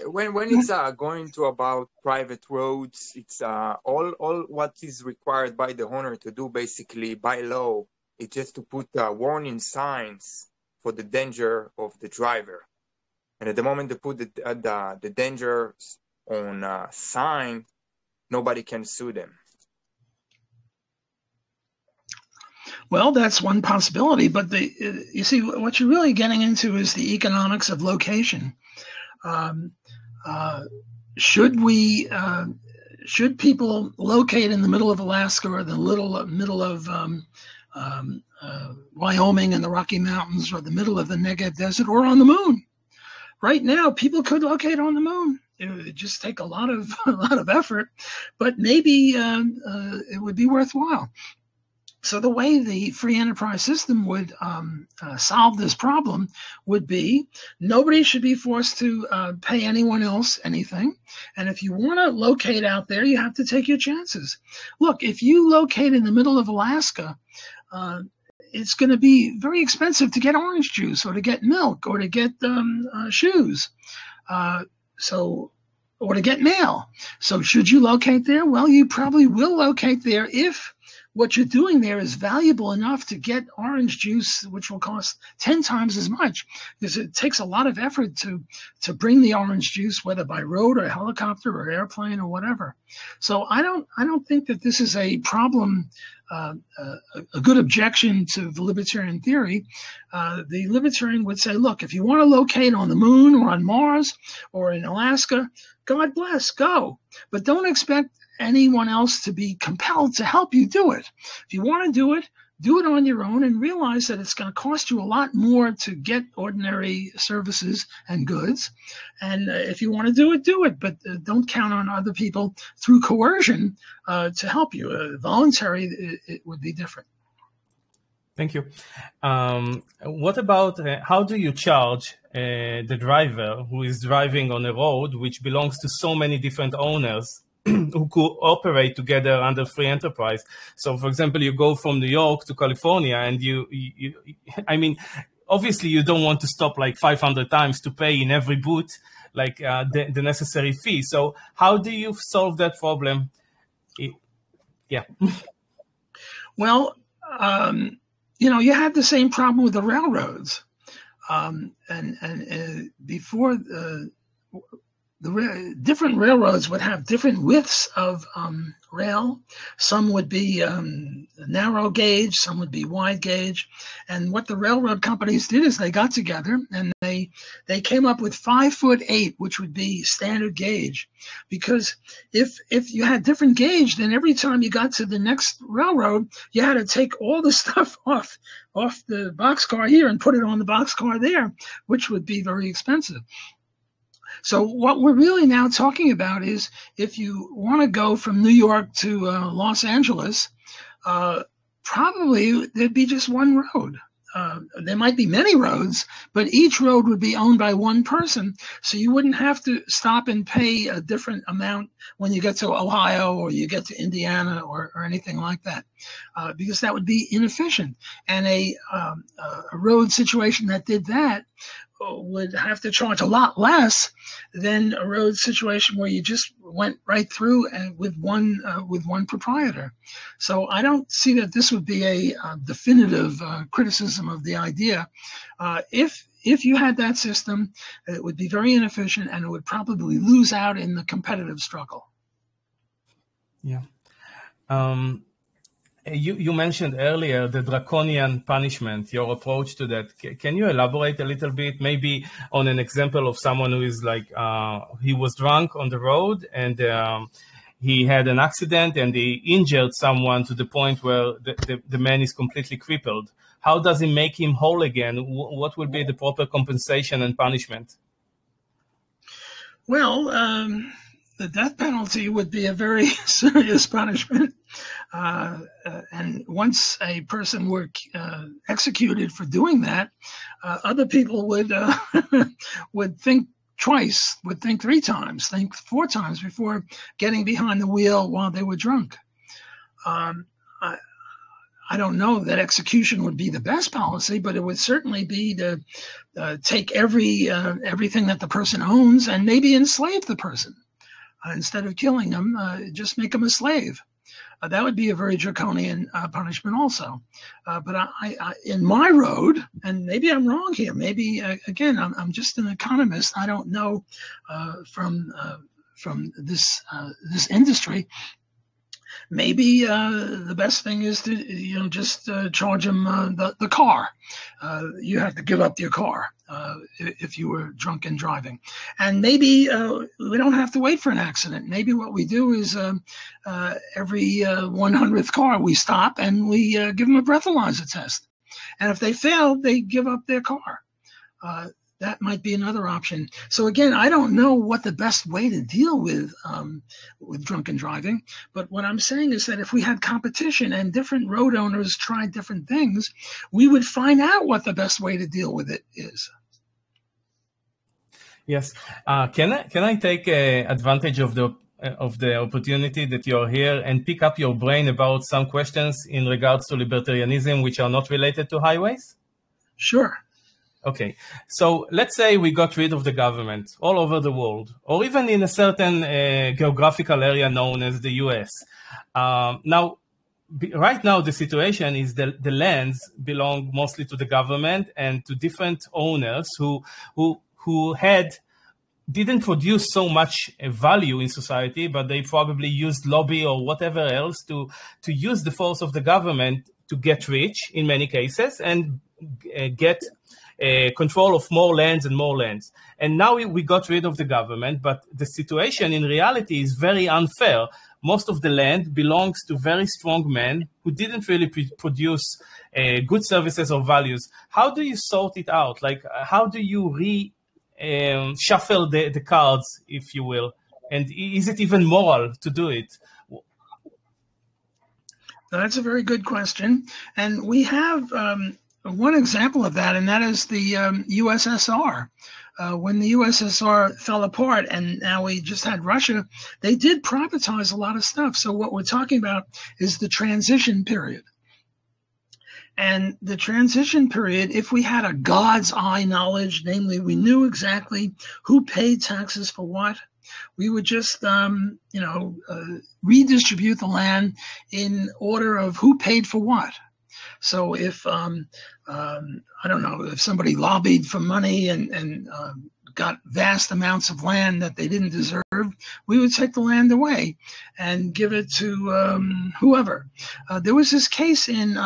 When it's going to about private roads, it's all what is required by the owner to do, basically by law. It's just to put warning signs for the danger of the driver. And at the moment they put the danger on a sign, nobody can sue them. Well, that's one possibility, but you see, what you're really getting into is the economics of location. Should people locate in the middle of Alaska or the middle of Wyoming and the Rocky Mountains, or the middle of the Negev Desert, or on the moon? Right now, people could locate on the moon. It would just take a lot of effort, but maybe it would be worthwhile. So the way the free enterprise system would solve this problem would be nobody should be forced to pay anyone else anything. And if you want to locate out there, you have to take your chances. Look, if you locate in the middle of Alaska, it's going to be very expensive to get orange juice, or to get milk, or to get shoes. or to get mail. So should you locate there? Well, you probably will locate there if what you're doing there is valuable enough to get orange juice, which will cost 10 times as much, because it takes a lot of effort to bring the orange juice, whether by road or helicopter or airplane or whatever. So I don't think that this is a problem, a good objection to the libertarian theory. The libertarian would say, look, if you want to locate on the moon or on Mars or in Alaska, God bless, go. But don't expect anyone else to be compelled to help you do it. If you want to do it on your own, and realize that it's going to cost you a lot more to get ordinary services and goods. And if you want to do it, but don't count on other people through coercion to help you. Voluntary, it would be different. Thank you. What about how do you charge the driver who is driving on a road which belongs to so many different owners who cooperate together under free enterprise? So, for example, you go from New York to California, and I mean, obviously you don't want to stop like 500 times to pay in every booth like the necessary fee. So how do you solve that problem? Yeah. Well, you had the same problem with the railroads. And before the different railroads would have different widths of rail. Some would be narrow gauge, some would be wide gauge. And what the railroad companies did is they got together and they came up with 5'8", which would be standard gauge. Because if you had different gauge, then every time you got to the next railroad, you had to take all the stuff off the boxcar here and put it on the boxcar there, which would be very expensive. So what we're really now talking about is if you want to go from New York to Los Angeles, probably there'd be just one road. There might be many roads, but each road would be owned by one person. So you wouldn't have to stop and pay a different amount when you get to Ohio or you get to Indiana or anything like that, because that would be inefficient. And a road situation that did that would have to charge a lot less than a road situation where you just went right through and with one proprietor. So I don't see that this would be a definitive criticism of the idea. If you had that system, it would be very inefficient and it would probably lose out in the competitive struggle. Yeah. You mentioned earlier the draconian punishment, your approach to that. Can you elaborate a little bit, maybe on an example of someone who is like, he was drunk on the road and he had an accident and he injured someone to the point where the man is completely crippled? How does he make him whole again? What will be the proper compensation and punishment? Well, the death penalty would be a very serious punishment. And once a person were executed for doing that, other people would think twice, would think 3 times, think 4 times before getting behind the wheel while they were drunk. I don't know that execution would be the best policy, but it would certainly be to take everything that the person owns and maybe enslave the person. Instead of killing them, just make them a slave. That would be a very draconian punishment also. But I in my road, and maybe I'm wrong here, maybe, again, I'm just an economist. I don't know from this industry. Maybe the best thing is to just charge them the car. You have to give up your car if you were drunk and driving. And maybe we don't have to wait for an accident. Maybe what we do is every 100th car we stop and we give them a breathalyzer test. And if they fail, they give up their car. That might be another option. So again, I don't know what the best way to deal with drunken driving, but what I'm saying is that if we had competition and different road owners tried different things, we would find out what the best way to deal with it is. Yes. Can I take advantage of the opportunity that you're here and pick up your brain about some questions in regards to libertarianism which are not related to highways? Sure. Okay, so let's say we got rid of the government all over the world, or even in a certain geographical area known as the US. Now, right now, the situation is the lands belong mostly to the government and to different owners who didn't produce so much value in society, but they probably used lobby or whatever else to use the force of the government to get rich in many cases and get control of more lands and more lands. And now we got rid of the government, but the situation in reality is very unfair. Most of the land belongs to very strong men who didn't really produce good services or values. How do you sort it out? Like, how do you shuffle the cards, if you will? And is it even moral to do it? That's a very good question. And we have one example of that, and that is the USSR. When the USSR fell apart and now we just had Russia, they did privatize a lot of stuff. So what we're talking about is the transition period. And the transition period, if we had a God's eye knowledge, namely we knew exactly who paid taxes for what, we would just, redistribute the land in order of who paid for what. So if, I don't know, if somebody lobbied for money and got vast amounts of land that they didn't deserve, we would take the land away and give it to whoever. There was this case in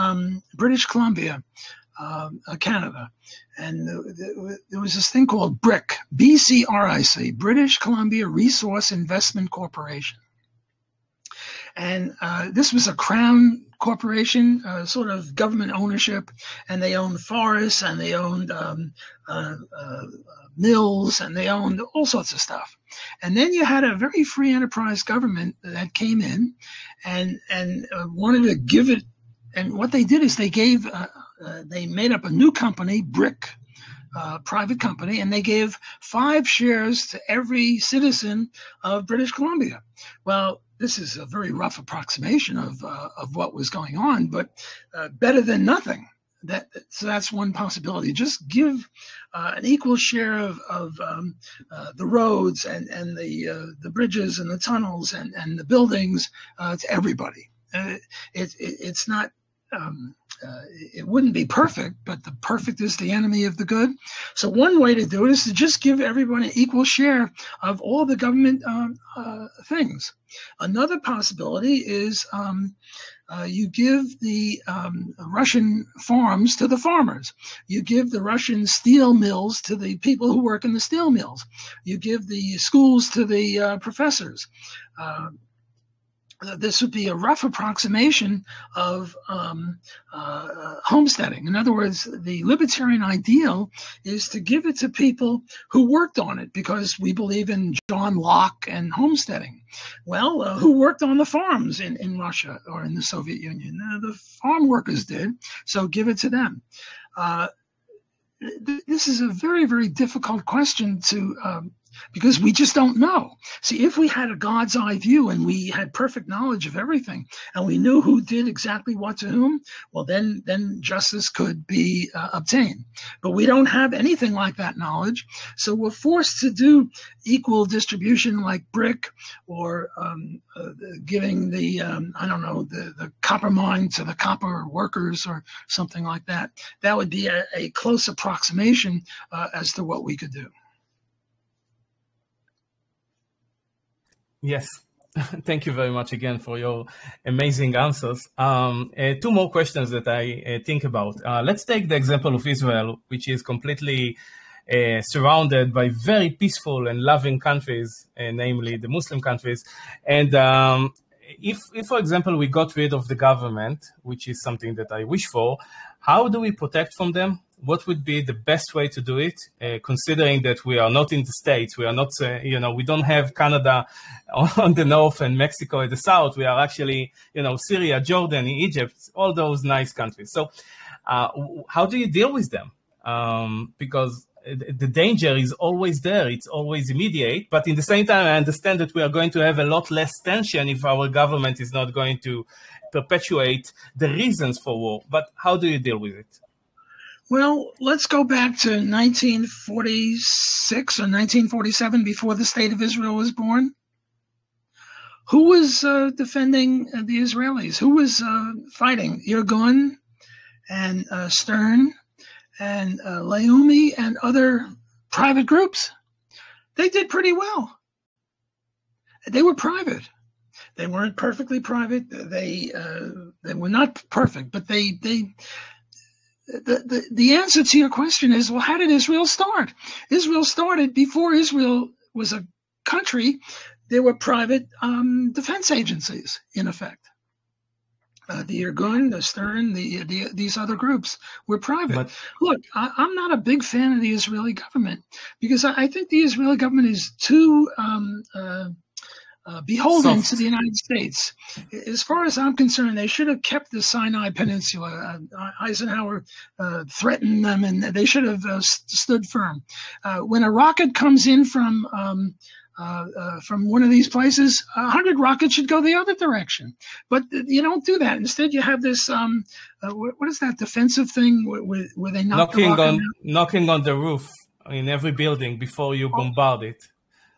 British Columbia, Canada, and there was this thing called BRIC, BCRIC, British Columbia Resource Investment Corporation. And this was a Crown corporation, sort of government ownership, and they owned forests, and they owned mills, and they owned all sorts of stuff. And then you had a very free enterprise government that came in and wanted to give it. And what they did is they made up a new company, BRIC, private company, and they gave 5 shares to every citizen of British Columbia. Well, this is a very rough approximation of what was going on, but better than nothing. So that's one possibility. Just give an equal share of the roads and the bridges and the tunnels and the buildings to everybody. It's not. It wouldn't be perfect, but the perfect is the enemy of the good. So one way to do it is to just give everyone an equal share of all the government things. Another possibility is you give the Russian farms to the farmers. You give the Russian steel mills to the people who work in the steel mills. You give the schools to the professors. This would be a rough approximation of homesteading. In other words, the libertarian ideal is to give it to people who worked on it, because we believe in John Locke and homesteading. Well, who worked on the farms in Russia or in the Soviet Union? The farm workers did, so give it to them. This is a very, very difficult question to because we just don't know. See, if we had a God's eye view and we had perfect knowledge of everything and we knew who did exactly what to whom, well, then justice could be obtained. But we don't have anything like that knowledge. So we're forced to do equal distribution like BRIC, or giving the, the copper mine to the copper workers or something like that. That would be a close approximation as to what we could do. Yes. Thank you very much again for your amazing answers. 2 more questions that I think about. Let's take the example of Israel, which is completely surrounded by very peaceful and loving countries, namely the Muslim countries. And if, for example, we got rid of the government, which is something that I wish for, how do we protect from them? What would be the best way to do it, considering that we are not in the States, we are not, we don't have Canada on the north and Mexico at the south. We are actually, Syria, Jordan, Egypt, all those nice countries. So how do you deal with them? Because the danger is always there. It's always immediate. But in the same time, I understand that we are going to have a lot less tension if our government is not going to perpetuate the reasons for war. But how do you deal with it? Well, let's go back to 1946 or 1947, before the State of Israel was born. Who was defending the Israelis? Who was fighting? Irgun and Stern and Leumi and other private groups. They did pretty well. They were private. They weren't perfectly private. They were not perfect, but the answer to your question is, well, how did Israel start? Israel started before Israel was a country. There were private defense agencies, in effect. The Irgun, the Stern, these other groups were private. But, look, I'm not a big fan of the Israeli government, because I think the Israeli government is too beholden to the United States. As far as I'm concerned, they should have kept the Sinai Peninsula. Eisenhower threatened them, and they should have stood firm. When a rocket comes in from one of these places, 100 rockets should go the other direction. But you don't do that. Instead, you have this, what is that defensive thing where they knocking on the roof in every building before you bombard it.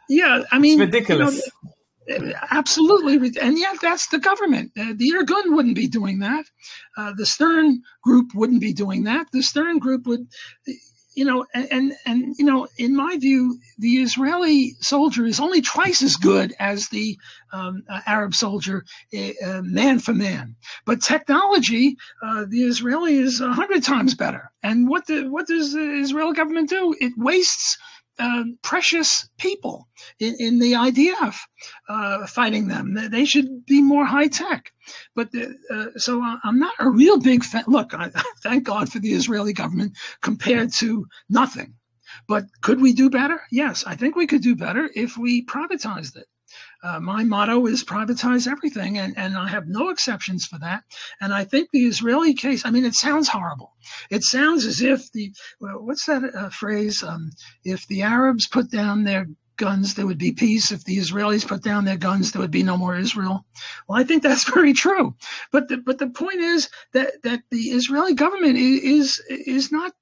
Yeah, I mean, it's ridiculous. Absolutely. And yet that's the government. The Irgun wouldn't be doing that. The Stern group wouldn't be doing that. The Stern group would, and in my view, the Israeli soldier is only twice as good as the Arab soldier, man for man. But technology, the Israeli is 100 times better. And what does the Israeli government do? It wastes precious people in the IDF fighting them. They should be more high tech. But so I'm not a real big fan. Look, I thank God for the Israeli government compared to nothing. But could we do better? Yes, I think we could do better if we privatized it. My motto is privatize everything, and I have no exceptions for that. And I think the Israeli case, I mean, it sounds horrible. It sounds as if what's that phrase? If the Arabs put down their guns, there would be peace. If the Israelis put down their guns, there would be no more Israel. Well, I think that's very true. But the point is that the Israeli government is not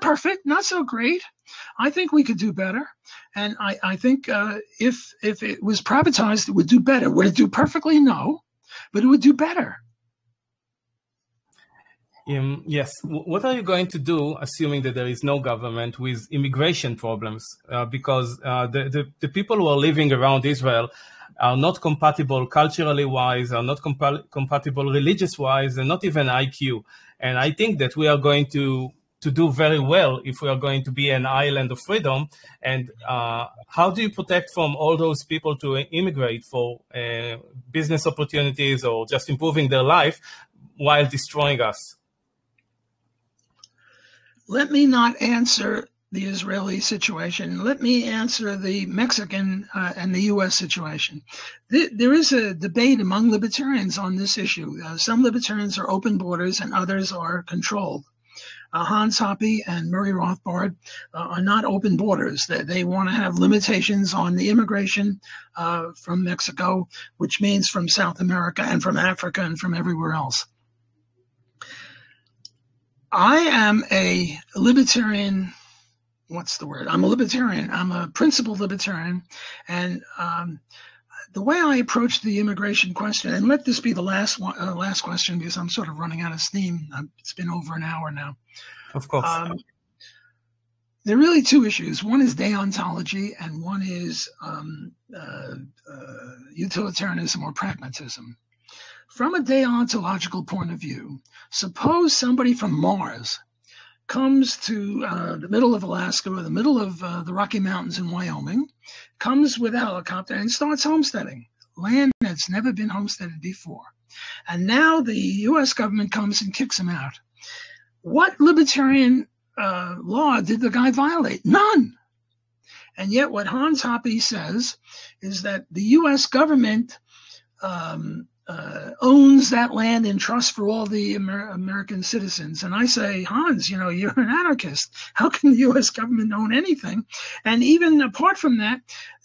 perfect, not so great. I think we could do better. And I think if it was privatized, it would do better. Would it do perfectly? No, but it would do better. Yes. What are you going to do, assuming that there is no government, with immigration problems? Because the people who are living around Israel are not compatible culturally wise, are not compatible religious wise, and not even IQ. And I think that we are going to do very well if we are going to be an island of freedom. And how do you protect from all those people to immigrate for business opportunities or just improving their life while destroying us? Let me not answer the Israeli situation. Let me answer the Mexican and the U.S. situation. There is a debate among libertarians on this issue. Some libertarians are open borders and others are controlled. Hans Hoppe and Murray Rothbard are not open borders. They want to have limitations on the immigration from Mexico, which means from South America and from Africa and from everywhere else. I am a libertarian. What's the word? I'm a libertarian. I'm a principled libertarian. And the way I approach the immigration question, and let this be the last question because I'm sort of running out of steam. It's been over an hour now. Of course. There are really two issues. One is deontology, and one is utilitarianism or pragmatism. From a deontological point of view, suppose somebody from Mars comes to the middle of Alaska or the middle of the Rocky Mountains in Wyoming, comes with a helicopter and starts homesteading land that's never been homesteaded before. And now the U.S. government comes and kicks him out. What libertarian law did the guy violate? None. And yet what Hans Hoppe says is that the U.S. government owns that land in trust for all the American citizens. And I say, Hans, you're an anarchist. How can the U.S. government own anything? And even apart from that,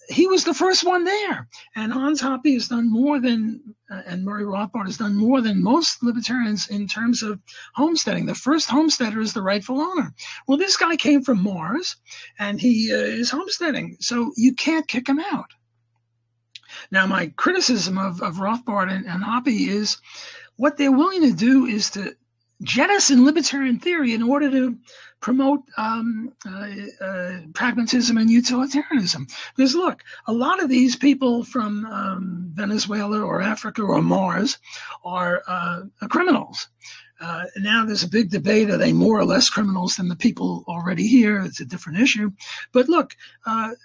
he was the first one there. And Hans Hoppe has done more than, and Murray Rothbard has done more than most libertarians in terms of homesteading. The first homesteader is the rightful owner. Well, this guy came from Mars, and he is homesteading, so you can't kick him out. Now, my criticism of Rothbard and Hoppe is what they're willing to do is to jettison libertarian theory in order to promote pragmatism and utilitarianism. Because look, a lot of these people from Venezuela or Africa or Mars are criminals. Now there's a big debate, are they more or less criminals than the people already here? It's a different issue. But look,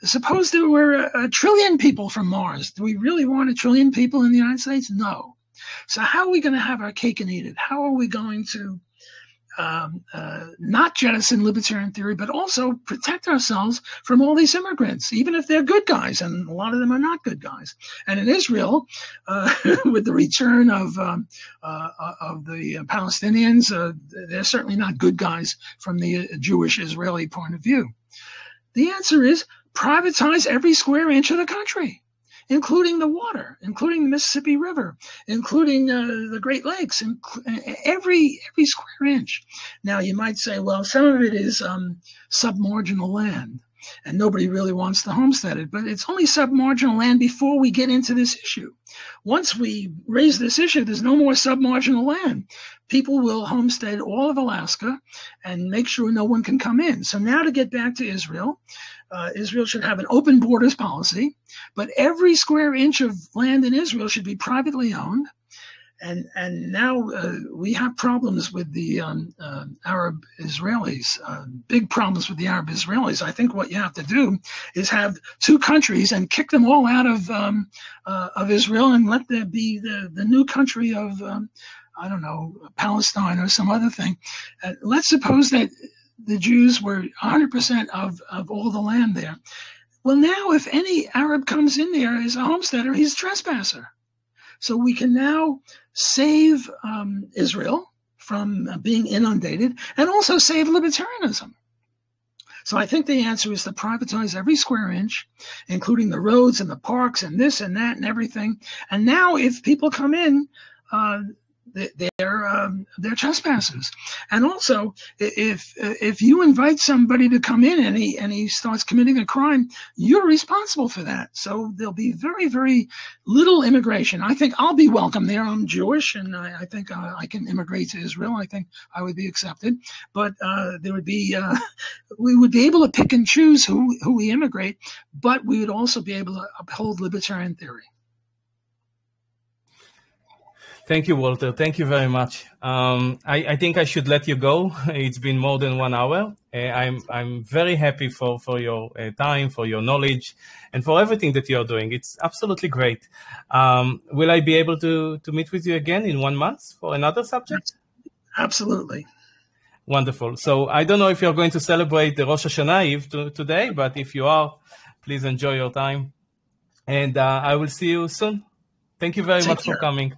suppose there were 1 trillion people from Mars. Do we really want 1 trillion people in the United States? No. So how are we going to have our cake and eat it? How are we going to not jettison libertarian theory, but also protect ourselves from all these immigrants, even if they're good guys, and a lot of them are not good guys. And in Israel, with the return of the Palestinians, they're certainly not good guys from the Jewish-Israeli point of view. The answer is privatize every square inch of the country, including the water, including the Mississippi River, including the Great Lakes, every square inch. Now, you might say, well, some of it is submarginal land, and nobody really wants to homestead it, but it's only submarginal land before we get into this issue. Once we raise this issue, there's no more submarginal land. People will homestead all of Alaska and make sure no one can come in. So now to get back to Israel, Israel should have an open borders policy, but every square inch of land in Israel should be privately owned. And now we have problems with the Arab Israelis, big problems with the Arab Israelis. I think what you have to do is have 2 countries and kick them all out of Israel and let there be the new country of, I don't know, Palestine or some other thing. Let's suppose that the Jews were 100% of all the land there. Well, now if any Arab comes in there as a homesteader, he's a trespasser. So we can now save Israel from being inundated and also save libertarianism. So I think the answer is to privatize every square inch, including the roads and the parks and this and that and everything. And now if people come in, they're trespassers. And also, if you invite somebody to come in and he starts committing a crime, you're responsible for that. So there'll be very, very little immigration. I think I'll be welcome there. I'm Jewish, and I think I can immigrate to Israel. I think I would be accepted. But there would be we would be able to pick and choose who we immigrate, but we would also be able to uphold libertarian theory. Thank you, Walter. Thank you very much. I think I should let you go. It's been more than 1 hour. I'm very happy for your time, for your knowledge, and for everything that you're doing. It's absolutely great. Will I be able to meet with you again in 1 month for another subject? Absolutely. Wonderful. So I don't know if you're going to celebrate the Rosh Hashanah Eve today, but if you are, please enjoy your time. And I will see you soon. Thank you very much for coming.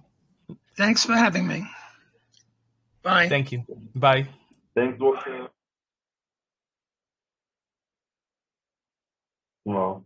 Thanks for having me. Bye. Thank you. Bye. Thanks, Walter. Wow.